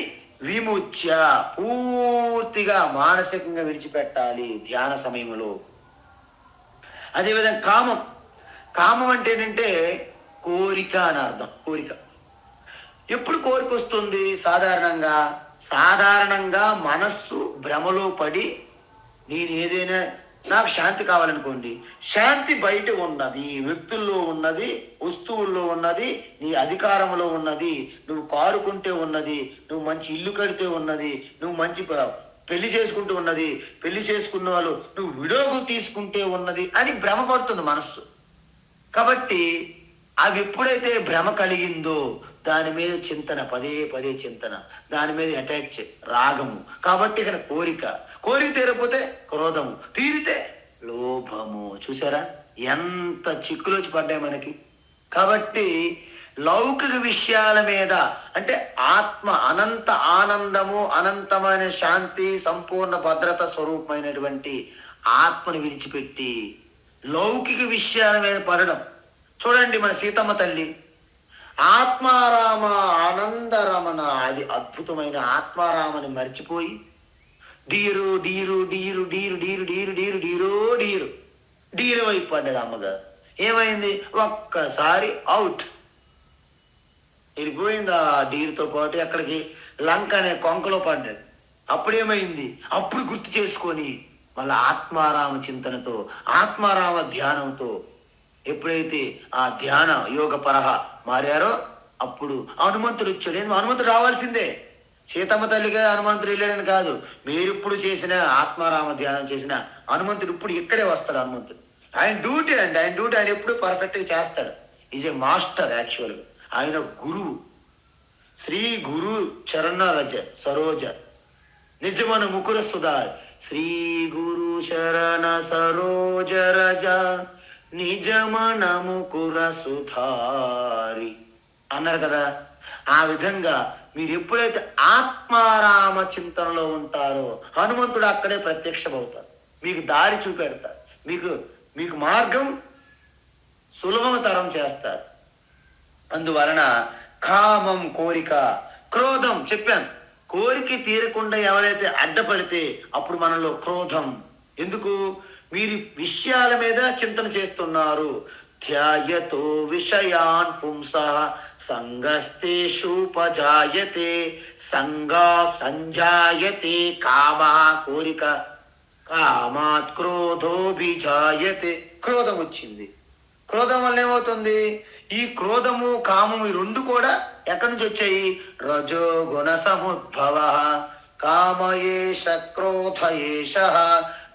విముచ్య, పూర్తిగా మానసికంగా విడిచిపెట్టాలి ధ్యాన సమయంలో. అదేవిధంగా కామం అంటే ఏంటంటే కోరిక అని అర్థం. కోరిక ఎప్పుడు కోరిక వస్తుంది? సాధారణంగా మనస్సు భ్రమలో పడి నేను ఏదైనా నాకు శాంతి కావాలనుకోండి, శాంతి బయట ఉన్నది, వ్యక్తుల్లో ఉన్నది, వస్తువుల్లో ఉన్నది, నీ అధికారంలో ఉన్నది, నువ్వు కారు కొంటే ఉన్నది, నువ్వు మంచి ఇల్లు కడితే ఉన్నది, నువ్వు మంచి పెళ్లి చేసుకుంటూ ఉన్నది, పెళ్లి చేసుకున్న వాళ్ళు నువ్వు విడాకులు తీసుకుంటే ఉన్నది అని భ్రమపడుతుంది మనస్సు. కాబట్టి అవి ఎప్పుడైతే భ్రమ కలిగిందో దాని మీద చింతన, పదే పదే చింతన, దాని మీద అటాచ్, రాగము. కాబట్టి ఇక్కడ కోరిక తీరకపోతే క్రోధము, తీరితే లోభము. చూసారా ఎంత చిక్కులోచి పడ్డాయి మనకి. కాబట్టి లౌకిక విషయాల మీద అంటే ఆత్మ అనంత ఆనందము, అనంతమైన శాంతి, సంపూర్ణ భద్రత స్వరూపమైనటువంటి ఆత్మను విడిచిపెట్టి లౌకిక విషయాల మీద పడడం. చూడండి మన సీతమ్మ తల్లి ఆత్మారామ ఆనందరమణ, అది అద్భుతమైన ఆత్మారామని మర్చిపోయి deer deer deer deer deer deer deer డీరో డీరు డీరు వైపు పడ్డది అమ్మగారు. ఏమైంది? ఒక్కసారి అవుట్, వెళ్ళిపోయింది ఆ డీరుతో పాటు. ఎక్కడికి? లంక అనే కొంకలో పడ్డాడు. అప్పుడేమైంది? అప్పుడు గుర్తు చేసుకొని మళ్ళీ ఆత్మారామ చింతనతో, ఆత్మారామ ధ్యానంతో ఎప్పుడైతే ఆ ధ్యాన యోగ పరహ మారారో అప్పుడు హనుమంతుడు వచ్చాడు. హనుమంతుడు రావాల్సిందే, సీతమ్మ తల్లిగా హనుమంతుడు వెళ్ళాడని కాదు. మీరు ఇప్పుడు చేసిన ఆత్మారామ ధ్యానం చేసిన హనుమంతుడు ఇప్పుడు ఇక్కడే వస్తాడు. హనుమంతుడు ఆయన డ్యూటీ అండి, ఆయన డ్యూటీ ఆయన ఎప్పుడు పర్ఫెక్ట్గా చేస్తాడు. ఈజ్ ఏ మాస్టర్ యాక్చువల్గా. ఆయన గురువు. శ్రీ గురు చరణ రజ సరోజ నిజమన ముకుర సుధా, శ్రీ గురు శరణ సరోజ రజ నిజమన ముకుర సుధారి అన్నారు కదా. ఆ విధంగా మీరు ఎప్పుడైతే ఆత్మారామ చింతనలో ఉంటారో హనుమంతుడు అక్కడే ప్రత్యక్షమవుతారు, మీకు దారి చూపెడతారు, మీకు మార్గం సులభతరం చేస్తారు. అందువలన కామం కోరిక, క్రోధం చెప్పాను. కోరిక తీరకుండా ఎవరైతే అడ్డపడితే అప్పుడు మనలో క్రోధం. ఎందుకు? మీరు విషయాల మీద చింతన చేస్తున్నారు. ధ్యాయతో విషయాన్ పుంస సంగస్తేషుపజాయతే సంగా సంజాయతే కామ, కోరిక, కామాత్ క్రోధోభిజాయతే, క్రోధం వచ్చింది. క్రోధం వల్ల ఏమవుతుంది? ఈ క్రోధము కామము ఈ రెండు కూడా ఎక్కడి నుంచి వచ్చాయి? రజోగుణ సముద్భవ, కామయేష క్రోధయేష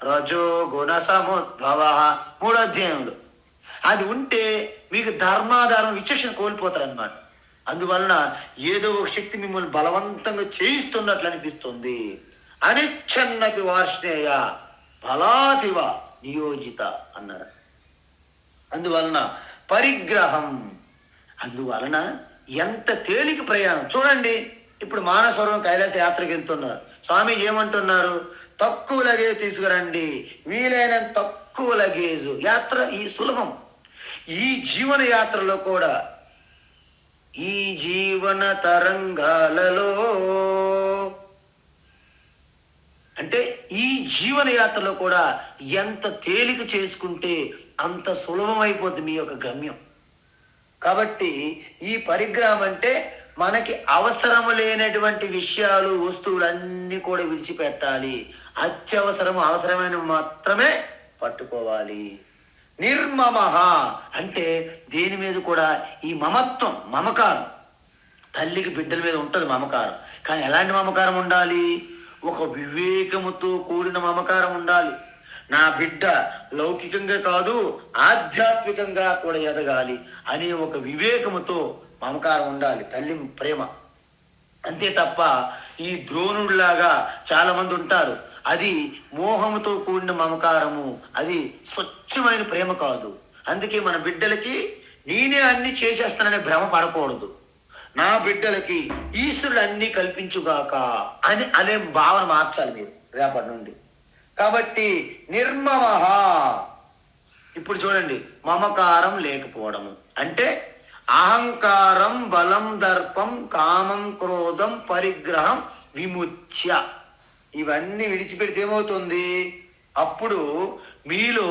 రజోగుణ సముద్భవ. 3వ అధ్యాయంలో అది ఉంటే మీకు ధర్మాధారం విచక్షణ కోల్పోతారు అన్నమాట. అందువలన ఏదో ఒక శక్తి మిమ్మల్ని బలవంతంగా చేయిస్తున్నట్లు అనిపిస్తుంది. అనిచ్చన్నపి వార్ష్ణేయ బలాదివ నియోజిత అన్నారు. అందువలన పరిగ్రహం, అందువలన ఎంత తేలిక ప్రయాణం చూడండి. ఇప్పుడు మానసరోవరం కైలాస యాత్రకి వెళ్తున్నారు. స్వామి ఏమంటున్నారు? తక్కువ లగేజ్ తీసుకురండి, వీలైనంత తక్కువ లగేజ్. యాత్ర ఈ సులభం. ఈ జీవన యాత్రలో కూడా, ఈ జీవన తరంగాలలో అంటే ఈ జీవన యాత్రలో కూడా ఎంత తేలిక చేసుకుంటే అంత సులభమైపోతుంది మీ యొక్క గమ్యం. కాబట్టి ఈ పరిగ్రహం అంటే మనకి అవసరము లేనటువంటి విషయాలు, వస్తువులన్నీ కూడా విడిచిపెట్టాలి. అవసరమైన మాత్రమే పట్టుకోవాలి. నిర్మమః అంటే దేని మీద కూడా ఈ మమత్వం, మమకారం. తల్లికి బిడ్డల మీద ఉంటుంది మమకారం. కానీ ఎలాంటి మమకారం ఉండాలి? ఒక వివేకముతో కూడిన మమకారం ఉండాలి. నా బిడ్డ లౌకికంగా కాదు ఆధ్యాత్మికంగా కూడా ఎదగాలి అనే ఒక వివేకముతో మమకారం ఉండాలి, తల్లి ప్రేమ. అంతే తప్ప ఈ ద్రోణుడిలాగా చాలా మంది ఉంటారు, అది మోహముతో కూడిన మమకారము, అది స్వచ్ఛమైన ప్రేమ కాదు. అందుకే మన బిడ్డలకి నేనే అన్ని చేసేస్తాననే భ్రమ పడకూడదు. నా బిడ్డలకి ఈశ్వరుడు అన్ని కల్పించుగాక అని అనే భావన మార్చాలి మీరు రేపటి నుండి. కాబట్టి నిర్మమః. ఇప్పుడు చూడండి, మమకారం లేకపోవడము అంటే అహంకారం, బలం, దర్పం, కామం, క్రోధం, పరిగ్రహం విముచ్య, ఇవన్నీ విడిచిపెడితే ఏమవుతుంది? అప్పుడు మీలో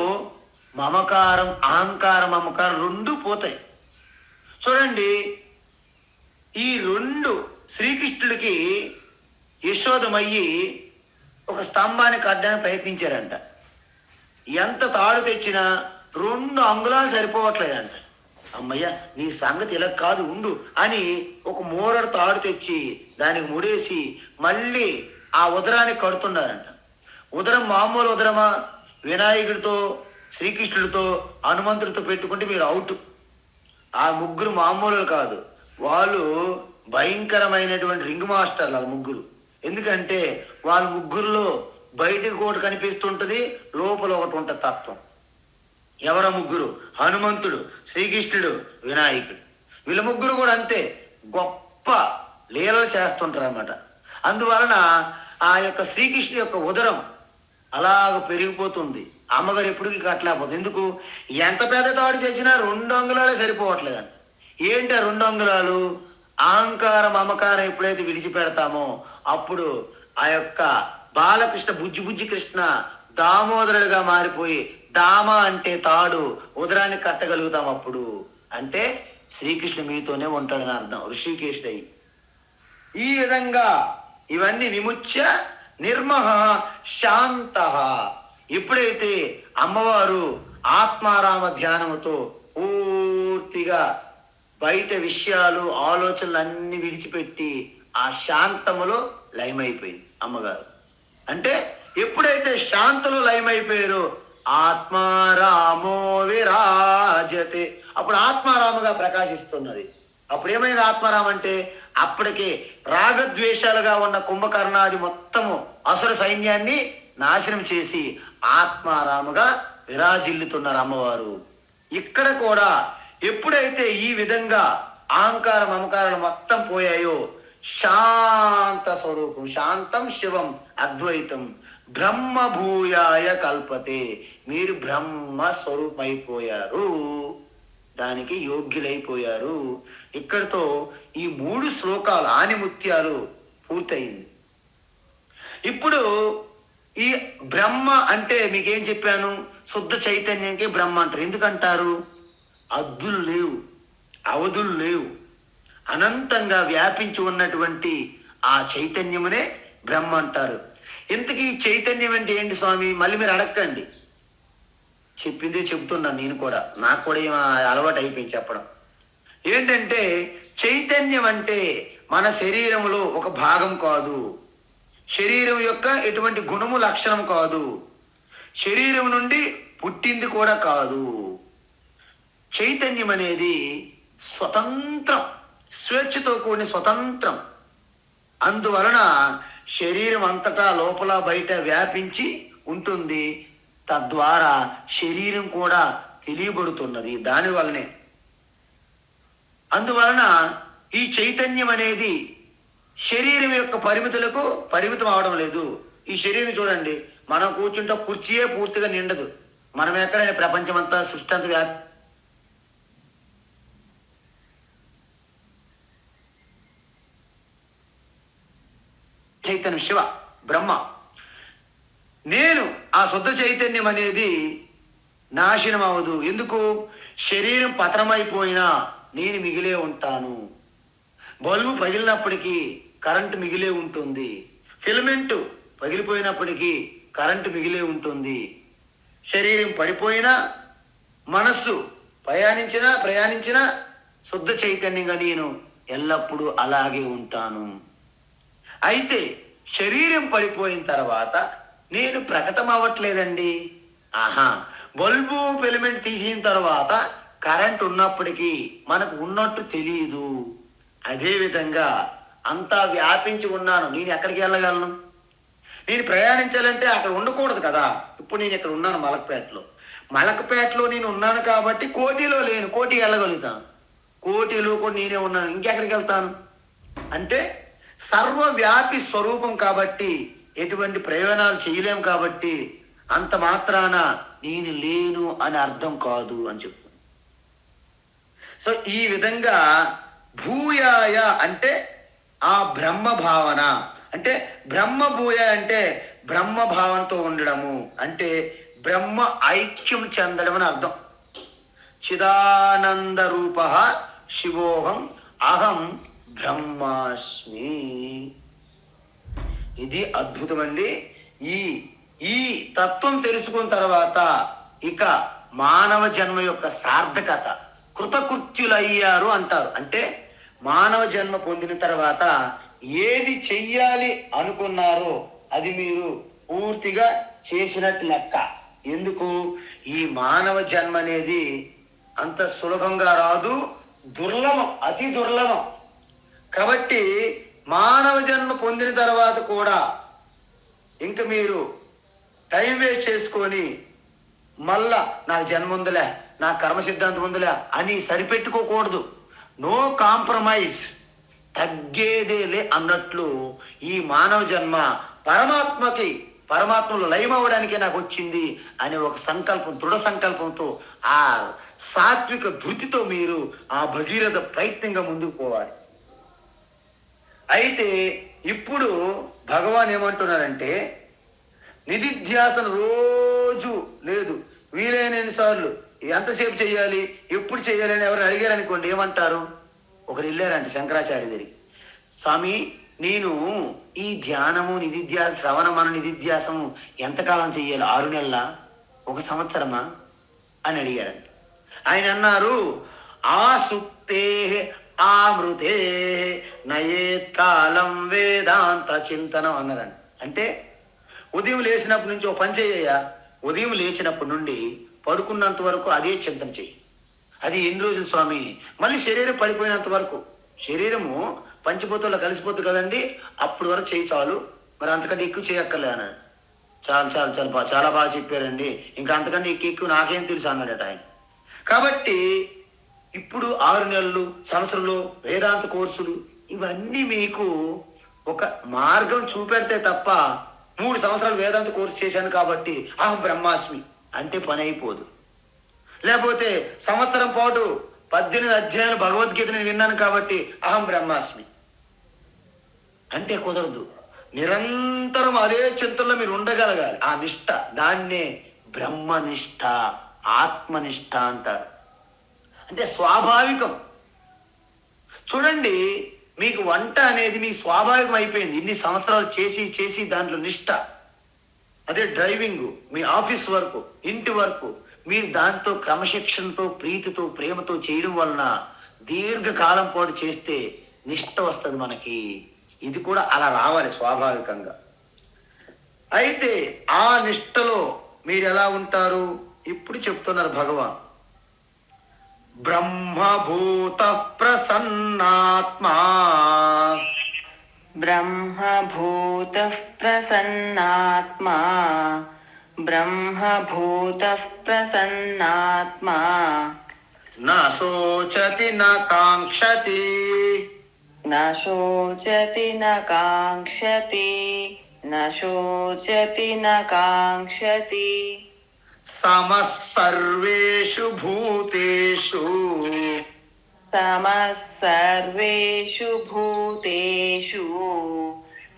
మమకారం, అహంకారం, మమకారం రెండు పోతాయి. చూడండి, ఈ రెండు శ్రీకృష్ణుడికి యశోదమయ్యి ఒక స్తంభాన్ని కట్టడానికి ప్రయత్నించారంట. ఎంత తాడు తెచ్చినా 2 అంగుళాలు సరిపోవట్లేదంట. అమ్మయ్య, నీ సంగతి ఇలా కాదు ఉండు అని ఒక మూరడు తాడు తెచ్చి దానికి ముడేసి మళ్ళీ ఆ ఉదరాన్ని కడుతున్నారంట. ఉదరం మామూలు ఉదరమా? వినాయకుడితో, శ్రీకృష్ణుడితో, హనుమంతుడితో పెట్టుకుంటే మీరు అవుట్. ఆ ముగ్గురు మామూలు కాదు, వాళ్ళు భయంకరమైనటువంటి రింగ్ మాస్టర్లు ఆ ముగ్గురు. ఎందుకంటే వాళ్ళ ముగ్గురులో బయటకు ఒకటి కనిపిస్తుంటది, లోపల ఒకటి ఉంటుంది తత్వం. ఎవర ముగ్గురు? హనుమంతుడు, శ్రీకృష్ణుడు, వినాయకుడు. వీళ్ళ ముగ్గురు కూడా అంతే గొప్ప లీలలు చేస్తుంటారు అన్నమాట. అందువలన ఆ యొక్క శ్రీకృష్ణుడి యొక్క ఉదరం అలాగ పెరిగిపోతుంది. అమ్మగారు ఎప్పటికీ కట్టలేకపోతుంది. ఎందుకు? ఎంత పెద్ద తాడు చేసినా 2 అంగుళాలే సరిపోవట్లేదండి. ఏంటి ఆ 2 అంగుళాలు? అహంకారం మమకారం ఎప్పుడైతే విడిచిపెడతామో అప్పుడు ఆ యొక్క బాలకృష్ణ, బుజ్జి బుజ్జి కృష్ణ దామోదరుడిగా మారిపోయి, దామ అంటే తాడు, ఉదరాన్ని కట్టగలుగుతాం. అప్పుడు అంటే శ్రీకృష్ణ మీతోనే ఉంటాడని అర్థం. ఋషికేశుడై ఈ విధంగా ఇవన్నీ విముచ్య నిర్మహ శాంత. ఎప్పుడైతే అమ్మవారు ఆత్మారామ ధ్యానముతో పూర్తిగా బయట విషయాలు, ఆలోచనలు అన్ని విడిచిపెట్టి ఆ శాంతములో లయమైపోయింది అమ్మగారు. అంటే ఎప్పుడైతే శాంతలో లయమైపోయారో ఆత్మారామో విరాజతే, అప్పుడు ఆత్మారాముగా ప్రకాశిస్తున్నది. అప్పుడు ఏమైంది ఆత్మారాం అంటే? అప్పటికే రాగద్వేషాలుగా ఉన్న కుంభకర్ణాది మొత్తము అసుర సైన్యాన్ని నాశనం చేసి ఆత్మారాముగా విరాజిల్లుతున్నారు అమ్మవారు. ఇక్కడ కూడా ఎప్పుడైతే ఈ విధంగా అహంకార మమకారాలు మొత్తం పోయాయో శాంత స్వరూపం, శాంతం శివం అద్వైతం బ్రహ్మభూయాయ కల్పతే, మీరు బ్రహ్మ స్వరూపమైపోయారు, దానికి యోగ్యులైపోయారు. ఇక్కడితో ఈ 3 శ్లోకాలు ఆనిముత్యాలు పూర్తయింది. ఇప్పుడు ఈ బ్రహ్మ అంటే మీకేం చెప్పాను? శుద్ధ చైతన్యంకి బ్రహ్మ అంటారు. ఎందుకంటారు? అద్దులు లేవు, అవధులు లేవు, అనంతంగా వ్యాపించి ఉన్నటువంటి ఆ చైతన్యమునే బ్రహ్మ అంటారు. ఇంతకీ చైతన్యం అంటే ఏంటి స్వామి? మళ్ళీ మీరు అడగండి, చెప్పిందే చెబుతున్నాను నేను కూడా. నాకు కూడా అలవాటు అయిపోయింది చెప్పడం. ఏంటంటే చైతన్యం అంటే మన శరీరంలో ఒక భాగం కాదు, శరీరం యొక్క ఎటువంటి గుణము లక్షణం కాదు, శరీరం నుండి పుట్టింది కూడా కాదు. చైతన్యం అనేది స్వతంత్రం, స్వేచ్ఛతో కూడిన స్వతంత్రం. అందువలన శరీరం అంతటా లోపల బయట వ్యాపించి ఉంటుంది. తద్వారా శరీరం కూడా తెలియబడుతున్నది దానివలనే. అందువలన ఈ చైతన్యం అనేది శరీరం యొక్క పరిమితులకు పరిమితం అవడం లేదు. ఈ శరీరం చూడండి, మనం కూర్చుంటే కుర్చీయే పూర్తిగా నిండదు. మనం ఎక్కడైనా ప్రపంచమంతా సృష్టి అంతా చైతన్యం శివ బ్రహ్మ. నేను ఆ శుద్ధ చైతన్యం అనేది నాశనం అవ్వదు. ఎందుకు? శరీరం పతనమైపోయినా నేను మిగిలే ఉంటాను. బల్బు పగిలినప్పటికీ కరెంటు మిగిలే ఉంటుంది, ఫిలమెంటు పగిలిపోయినప్పటికీ కరెంటు మిగిలే ఉంటుంది. శరీరం పడిపోయినా, మనస్సు ప్రయాణించినా శుద్ధ చైతన్యంగా నేను ఎల్లప్పుడూ అలాగే ఉంటాను. అయితే శరీరం పడిపోయిన తర్వాత నేను ప్రకటన అవ్వట్లేదండి. బల్బు ఫిలమెంట్ తీసిన తర్వాత కరెంట్ ఉన్నప్పటికీ మనకు ఉన్నట్టు తెలియదు. అదేవిధంగా అంతా వ్యాపించి ఉన్నాను. నేను ఎక్కడికి వెళ్ళగలను? నేను ప్రయాణించాలంటే అక్కడ ఉండకూడదు కదా. ఇప్పుడు నేను ఇక్కడ ఉన్నాను మలకపేటలో నేను ఉన్నాను కాబట్టి కోటిలో లేను, కోటి వెళ్ళగలుగుతాను. కోటిలో కూడా నేనే ఉన్నాను, ఇంకెక్కడికి వెళ్తాను? అంటే సర్వవ్యాపి స్వరూపం కాబట్టి ఎటువంటి ప్రయోజనాలు చేయలేము. కాబట్టి అంత మాత్రాన నేను లేను అని అర్థం కాదు అని చెప్తాను. సో ఈ విధంగా భూయాయ అంటే ఆ బ్రహ్మ భావన, అంటే బ్రహ్మభూయ అంటే బ్రహ్మ భావనతో ఉండడము, అంటే బ్రహ్మ ఐక్యం చెందడం అని అర్థం. చిదానంద రూప శివోహం అహం బ్రహ్మాస్మి. ఇది అద్భుతమండి. ఈ ఈ తత్వం తెలుసుకున్న తర్వాత ఇక మానవ జన్మ యొక్క సార్థకత, కృతకృత్యులయ్యారు అంటారు. అంటే మానవ జన్మ పొందిన తర్వాత ఏది చెయ్యాలి అనుకున్నారో అది మీరు పూర్తిగా చేసినట్టు లెక్క. ఎందుకు? ఈ మానవ జన్మ అనేది అంత సులభంగా రాదు, దుర్లభం, అతి దుర్లభం. కాబట్టి మానవ జన్మ పొందిన తర్వాత కూడా ఇంక మీరు టైం వేస్ట్ చేసుకొని మళ్ళా నాకు జన్మ ఉందిలే, నాకు కర్మ సిద్ధాంతం ఉందిలే అని సరిపెట్టుకోకూడదు. నో కాంప్రమైజ్, తగ్గేదేలే అన్నట్లు ఈ మానవ జన్మ పరమాత్మలో లయమవ్వడానికే నాకు వచ్చింది అనే ఒక సంకల్పం, దృఢ సంకల్పంతో, ఆ సాత్విక ధృతితో మీరు ఆ భగీరథ ప్రయత్నంగా ముందుకు పోవాలి. అయితే ఇప్పుడు భగవాన్ ఏమంటున్నారంటే, నిధిధ్యాసన రోజు లేదు, వీలైనన్ని సార్లు ఎంతసేపు చేయాలి, ఎప్పుడు చేయాలి అని ఎవరు అడిగారు అనుకోండి, ఏమంటారు? ఒకరు వెళ్ళారంటే శంకరాచార్య దగ్గరికి, స్వామి నేను ఈ ధ్యానము నిధిధ్యాస శ్రవణ మన నిధిధ్యాసము ఎంతకాలం చెయ్యాలి? 6 నెలల, 1 సంవత్సరమా అని అడిగారంట. ఆయన అన్నారు, ఆసుప్తే ఆమృతే నయేత్ కాలం వేదాంత చింతనం అన్నారంట. అంటే ఉదయం లేచినప్పటి నుంచి ఒక పని చేయ్యా, ఉదయం లేచినప్పటి నుండి పడుకున్నంత వరకు అదే చింతన చెయ్యి. అది ఎన్ని రోజులు స్వామి? మళ్ళీ శరీరం పడిపోయినంత వరకు. శరీరము పంచభూతాల్లో కలిసిపోతుంది కదండి, అప్పుడు వరకు చేయి చాలు, మరి అంతకంటే ఎక్కువ చేయక్కర్లే అన్నాడు. చాలా బాగా చెప్పారండి, ఇంకా అంతకంటే ఎక్కువ నాకేం తెలుసు అన్నాడట ఆయన. కాబట్టి ఇప్పుడు 6 నెలలు, సంవత్సరంలో వేదాంత కోర్సులు ఇవన్నీ మీకు ఒక మార్గం చూపెడితే తప్ప, 3 సంవత్సరాలు వేదాంత కోర్సు చేశాను కాబట్టి అహం బ్రహ్మాస్మి అంటే పని అయిపోదు. లేకపోతే సంవత్సరం పాటు 18 అధ్యాయాలు భగవద్గీతని విన్నాను కాబట్టి అహం బ్రహ్మాస్మి అంటే కుదరదు. నిరంతరం అదే చింతనలో మీరు ఉండగలగాలి. ఆ నిష్ఠ, దాన్నే బ్రహ్మనిష్ఠ, ఆత్మనిష్ఠ అంటారు. అంటే స్వాభావికం. చూడండి, మీకు వంట అనేది మీ స్వాభావికం అయిపోయింది, ఇన్ని సంవత్సరాలు చేసి దాంట్లో నిష్ఠ. అదే డ్రైవింగ్, మీ ఆఫీస్ వర్క్, ఇంటి వర్క్, మీరు దాంతో క్రమశిక్షణతో, ప్రీతితో, ప్రేమతో చేయడం వలన దీర్ఘకాలం పాటు చేస్తే నిష్ఠ వస్తుంది మనకి. ఇది కూడా అలా రావాలి స్వాభావికంగా. అయితే ఆ నిష్ఠలో మీరు ఎలా ఉంటారు? ఇప్పుడు చెప్తున్నారు భగవాన్, బ్రహ్మభూత ప్రసన్నాత్మా, బ్రహ్మభూత ప్రసన్నాత్మా, బ్రహ్మభూత ప్రసన్నాత్మా, న శోచతి న కాంక్షతి, న శోచతి న కాంక్షతి, న శోచతి న కాంక్షతి, సమః సర్వేషు భూతేషు, సమః సర్వేషు భూతేషు,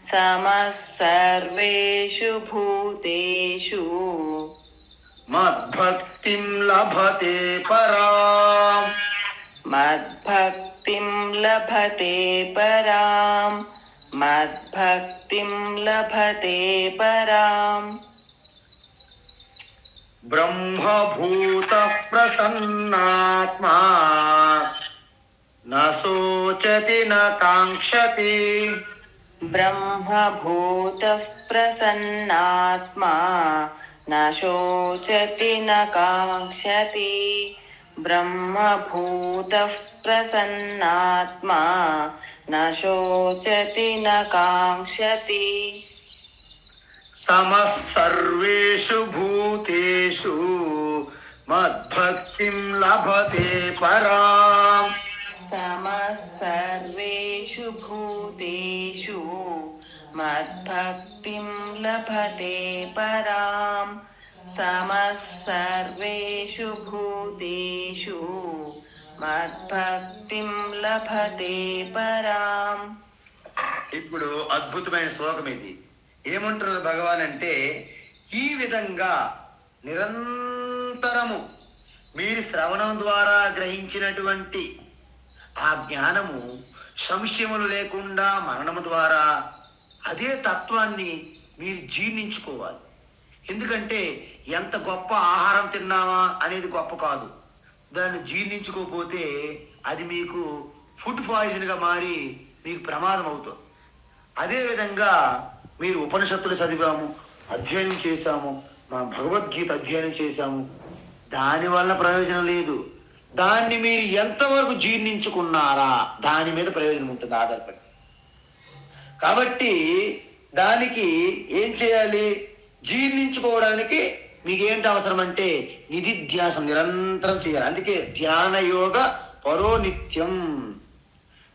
సమః సర్వేషు భూతేషు, మద్భక్తిం లభతే పరాం, మద్భక్తిం లభతే పరాం, మద్భక్తిం లభతే పరాం, బ్రహ్మభూత ప్రసన్నాత్మా న శోచతి న కాంక్షతి, బ్రహ్మభూత ప్రసన్నాత్మా న శోచతి న కాంక్షతి, బ్రహ్మభూత ప్రసన్నాత్మా న శోచతి న కాంక్షతి, సమః సర్వేషు భూతేషు మద్భక్తిం లభతే పరాం, సమః సర్వేషు భూతేషు మద్భక్తిం లభతే పరాం, సమః సర్వేషు భూతేషు మద్భక్తిం లభతే పరాం. ఇప్పుడు అద్భుతమైన శ్లోకం ఇది. ఏమంటున్నారు భగవాన్ అంటే, ఈ విధంగా నిరంతరము మీరు శ్రవణం ద్వారా గ్రహించినటువంటి ఆ జ్ఞానము సంశయములు లేకుండా మరణము ద్వారా అదే తత్వాన్ని మీరు జీర్ణించుకోవాలి. ఎందుకంటే ఎంత గొప్ప ఆహారం తిన్నామా అనేది గొప్ప కాదు, దాన్ని జీర్ణించుకోకపోతే అది మీకు ఫుడ్ పాయిజన్గా మారి మీకు ప్రమాదం అవుతుంది. అదేవిధంగా మీరు ఉపనిషత్తులు చదివాము, అధ్యయనం చేశాము, మన భగవద్గీత అధ్యయనం చేశాము, దానివల్ల ప్రయోజనం లేదు. దాన్ని మీరు ఎంతవరకు జీర్ణించుకున్నారా దాని మీద ప్రయోజనం ఉంటుంది ఆధారపడి. కాబట్టి దానికి ఏం చేయాలి? జీర్ణించుకోవడానికి మీకు ఏంటి అవసరం అంటే నిధిధ్యాసం నిరంతరం చేయాలి. అందుకే ధ్యాన యోగ పరో నిత్యం.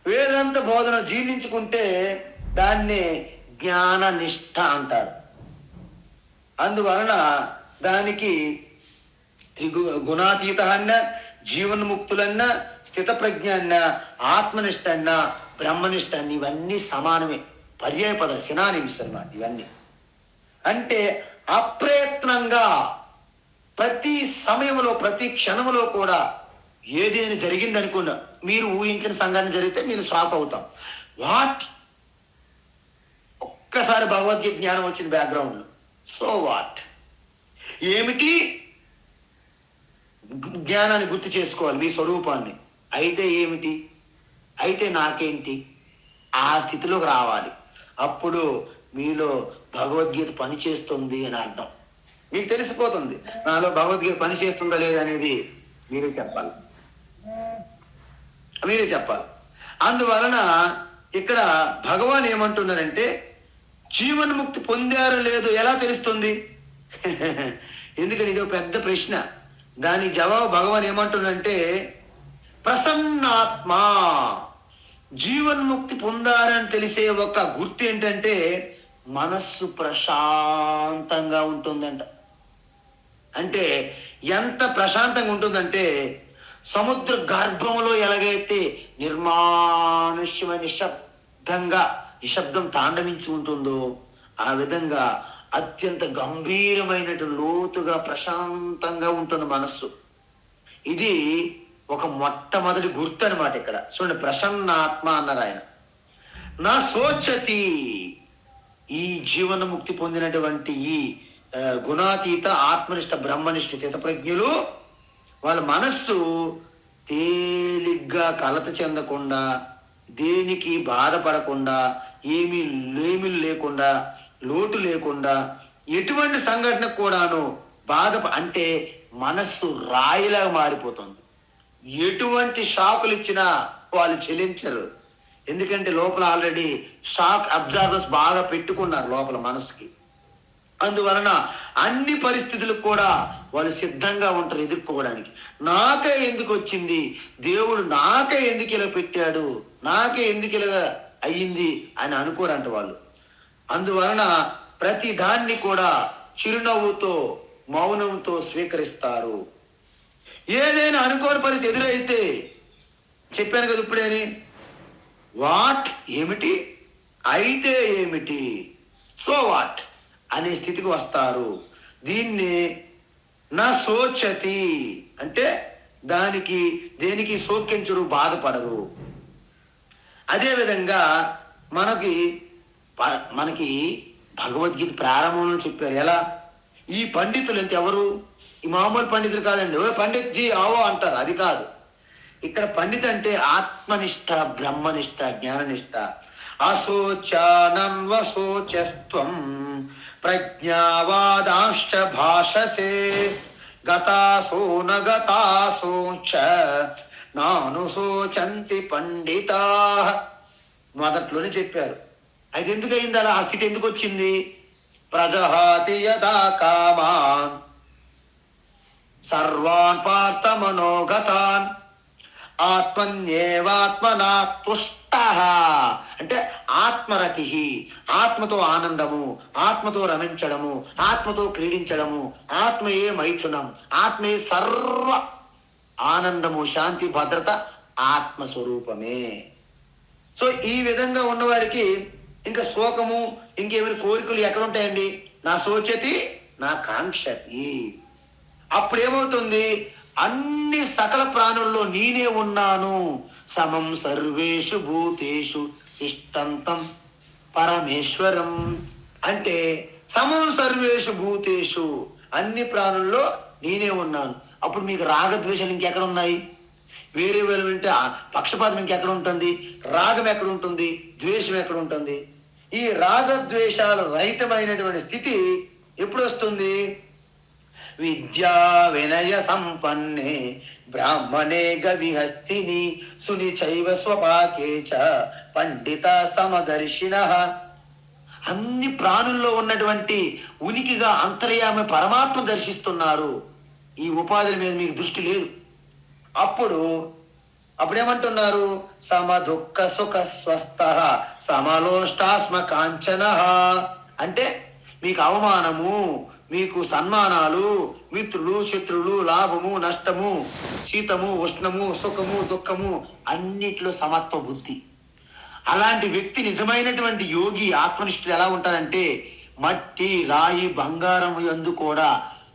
వేదాంత బోధన జీర్ణించుకుంటే దాన్ని జ్ఞాన నిష్ఠ అంటారు. అందువలన దానికి గుణాతీత అన్న, జీవన్ముక్తులన్న, స్థిత ప్రజ్ఞ అన్న, ఆత్మనిష్ట అన్న, బ్రహ్మనిష్ట అన్న ఇవన్నీ సమానమే, పర్యాయ పదాలు, సినానిమ్స్ అన్నమాట ఇవన్నీ. అంటే అప్రయత్నంగా ప్రతి సమయంలో ప్రతి క్షణంలో కూడా ఏదైనా జరిగింది అనుకున్నా, మీరు ఊహించిన సంఘటన జరిగితే మీరు షాక్ అవుతాం. వాట్, ఒక్కసారి భగవద్గీత జ్ఞానం వచ్చింది బ్యాక్గ్రౌండ్లో, సో వాట్, ఏమిటి జ్ఞానాన్ని గుర్తు చేసుకోవాలి మీ స్వరూపాన్ని. అయితే ఏమిటి, అయితే నాకేంటి, ఆ స్థితిలోకి రావాలి. అప్పుడు మీలో భగవద్గీత పనిచేస్తుంది అని అర్థం. మీకు తెలిసిపోతుంది నాలో భగవద్గీత పనిచేస్తుందా లేదా అనేది మీరే చెప్పాలి. అందువలన ఇక్కడ భగవాన్ ఏమంటున్నారంటే జీవన్ముక్తి పొందారో లేదో ఎలా తెలుస్తుంది? ఎందుకని ఇది ఒక పెద్ద ప్రశ్న. దానికి జవాబు భగవాన్ ఏమంటున్నారంటే ప్రసన్నాత్మ. జీవన్ముక్తి పొందారని తెలిసే ఒక గుర్తు ఏంటంటే మనస్సు ప్రశాంతంగా ఉంటుందంట. అంటే ఎంత ప్రశాంతంగా ఉంటుందంటే సముద్ర గర్భంలో ఎలాగైతే నిర్మానుష్యమైన నిశ్శబ్దం తాండవించి ఉంటుందో ఆ విధంగా అత్యంత గంభీరమైనటువంటి లోతుగా ప్రశాంతంగా ఉంటుంది మనస్సు. ఇది ఒక మొట్టమొదటి గుర్తు అనమాట. ఇక్కడ చూడండి, ప్రసన్నాత్మ అన్నారు ఆయన. నా శోచతి, ఈ జీవనముక్తి పొందినటువంటి ఈ గుణాతీత ఆత్మనిష్ట బ్రహ్మనిష్ట స్థితప్రజ్ఞులు వాళ్ళ మనస్సు తేలిగ్గా కలత చెందకుండా, దేనికి బాధపడకుండా, ఏమీ లేకుండా, లోటు లేకుండా, ఎటువంటి సంఘటన కూడాను అంటే మనస్సు రాయిలాగా మారిపోతుంది. ఎటువంటి షాకులు ఇచ్చినా వాళ్ళు చెల్లించరు. ఎందుకంటే లోపల ఆల్రెడీ షాక్ అబ్జార్బర్స్ బాగా పెట్టుకున్నారు లోపల మనసుకి. అందువలన అన్ని పరిస్థితులకు కూడా వాళ్ళు సిద్ధంగా ఉంటారు ఎదుర్కోవడానికి. నాకే ఎందుకు వచ్చింది, దేవుడు నాకే ఎందుకు ఇలా పెట్టాడు, నాకే ఎందుకు ఇలా అయ్యింది అని అనుకోరంట వాళ్ళు. అందువలన ప్రతి దాన్ని కూడా చిరునవ్వుతో మౌనంతో స్వీకరిస్తారు. ఏదైనా అనుకోని పరిస్థితి ఎదురైతే చెప్పాను కదా ఇప్పుడేని, వాట్ ఏమిటి, అయితే ఏమిటి, సో వాట్ అనే స్థితికి వస్తారు. దీన్ని నా శోచతి అంటే దేనికి శోకించరు, బాధపడరు. అదేవిధంగా మనకి భగవద్గీత ప్రారంభంలో చెప్పారు ఎలా. ఈ పండితులు ఎంత ఎవరు, ఈ మామూలు పండితులు కాదండి. ఓ పండిత్ జీ ఆవో అంటారు, అది కాదు. ఇక్కడ పండిత్ అంటే ఆత్మనిష్ట, బ్రహ్మనిష్ట, జ్ఞాననిష్ట. అశోచానన్వశోచస్త్వం ప్రజ్ఞావాదాంశ్చ భాషసే గతాసో నగతాసోచ నానుశోచంతి పండితా. మొదట్లోనే చెప్పారు. అది ఎందుకు అయింది అలా, ఆ స్థితి ఎందుకు వచ్చింది? ప్రజహాతి యదా కామాన్ సర్వాన్ పార్థ మనోగతాన్ ఆత్మన్యేవాత్మనా తుష్టః. అంటే ఆత్మరతి, ఆత్మతో ఆనందము, ఆత్మతో రమించడము, ఆత్మతో క్రీడించడము, ఆత్మయే మైథునం, ఆత్మయే సర్వ ఆనందము, శాంతి, భద్రత ఆత్మస్వరూపమే. సో ఈ విధంగా ఉన్నవాడికి ఇంకా శోకము, ఇంకేమైనా కోరికలు ఎక్కడ ఉంటాయండి? నా శోచతి నా కాంక్షతి. అప్పుడేమవుతుంది? అన్ని సకల ప్రాణుల్లో నేనే ఉన్నాను. సమం సర్వేషు భూతేషు తిష్టంతం పరమేశ్వరం. అంటే సమం సర్వేషు భూతేషు, అన్ని ప్రాణుల్లో నేనే ఉన్నాను. అప్పుడు మీకు రాగద్వేషాలు ఇంకెక్కడ ఉన్నాయి? వేరే వేరు వింటే పక్షపాతం ఇంకెక్కడ ఉంటుంది? రాగం ఎక్కడ ఉంటుంది? ద్వేషం ఎక్కడ ఉంటుంది? ఈ రాగద్వేషాల రహితమైనటువంటి స్థితి ఎప్పుడు వస్తుంది? విద్యా వినయ సంపన్నే బ్రాహ్మణే గవిహస్తిని సునిచైవ స్వపాకే చ పండిత సమదర్శిన. అన్ని ప్రాణుల్లో ఉన్నటువంటి ఉనికిగా అంతర్యామి పరమాత్మ దర్శిస్తున్నారు. ఈ ఉపాధుల మీద మీకు దృష్టి లేదు. అప్పుడేమంటున్నారు? సమ దుఃఖ సుఖ స్వస్థ సమలోష్టాస్మ కాంచన. అంటే మీకు అవమానము, మీకు సన్మానాలు, మిత్రులు శత్రువులు, లాభము నష్టము, శీతము ఉష్ణము, సుఖము దుఃఖము, అన్నిట్లో సమత్వ బుద్ధి. అలాంటి వ్యక్తి, నిజమైనటువంటి యోగి ఆత్మనిష్ఠులు ఎలా ఉంటారంటే మట్టి రాయి బంగారం యందు కూడా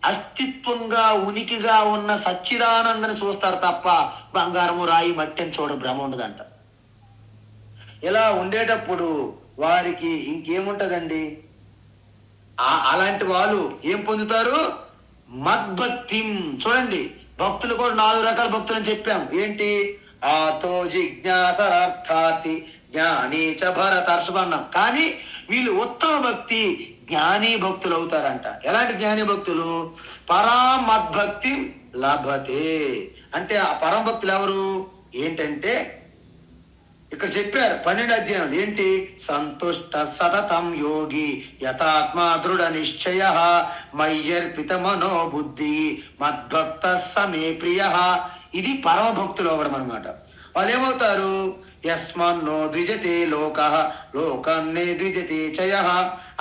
అస్తిత్వంగా ఉనికిగా ఉన్న సచ్చిదానందని చూస్తారు తప్ప బంగారము రాయి మట్టి అని చూడ భ్రమ ఉండదంట. ఇలా ఉండేటప్పుడు వారికి ఇంకేముంటదండి? అలాంటి వాళ్ళు ఏం పొందుతారు? మద్భక్తిం. చూడండి, భక్తులు కూడా 4 రకాల భక్తులు అని చెప్పాం. ఏంటి? ఆతో జిజ్ఞాసరార్థాతి జ్ఞాని చ భరతర్షభ అన్నాం. కానీ వీళ్ళు ఉత్తమ భక్తి జ్ఞాని భక్తులు అవుతారంట. ఎలాంటి జ్ఞాని భక్తులు? పరాం మద్భక్తి లభతే. అంటే ఆ పరమ భక్తులు ఎవరు? ఏంటంటే ఇక్కడ చెప్పారు 12వ అధ్యాయం. ఏంటి? సంతుష్ట సతతం యోగి యథాత్మా దృఢ నిశ్చయ మయ్యర్పిత మనోబుద్ధి మద్భక్త సమే ప్రియ. ఇది పరమ భక్తులు అవ్వడం అనమాట. వాళ్ళు ఏమవుతారు? యస్మన్నో ద్విజతే లోక లోకన్నే ద్విజతే చయ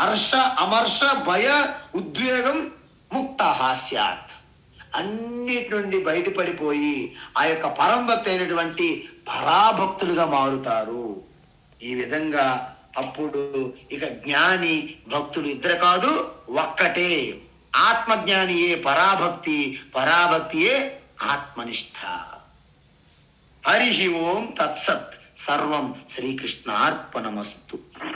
హర్ష అమర్ష భయ ఉద్వేగం ముక్త హాస్యాత్. అన్నిటి నుండి బయటపడిపోయి ఆ యొక్క పరమభక్తి అయినటువంటి పరాభక్తులుగా మారుతారు. ఈ విధంగా అప్పుడు ఇక జ్ఞాని భక్తులు ఇద్దరు కాదు, ఒక్కటే. ఆత్మజ్ఞానియే పరాభక్తి, పరాభక్తియే ఆత్మనిష్ట. హరి ఓం తత్సత్. సర్వం శ్రీకృష్ణార్పణమస్తు.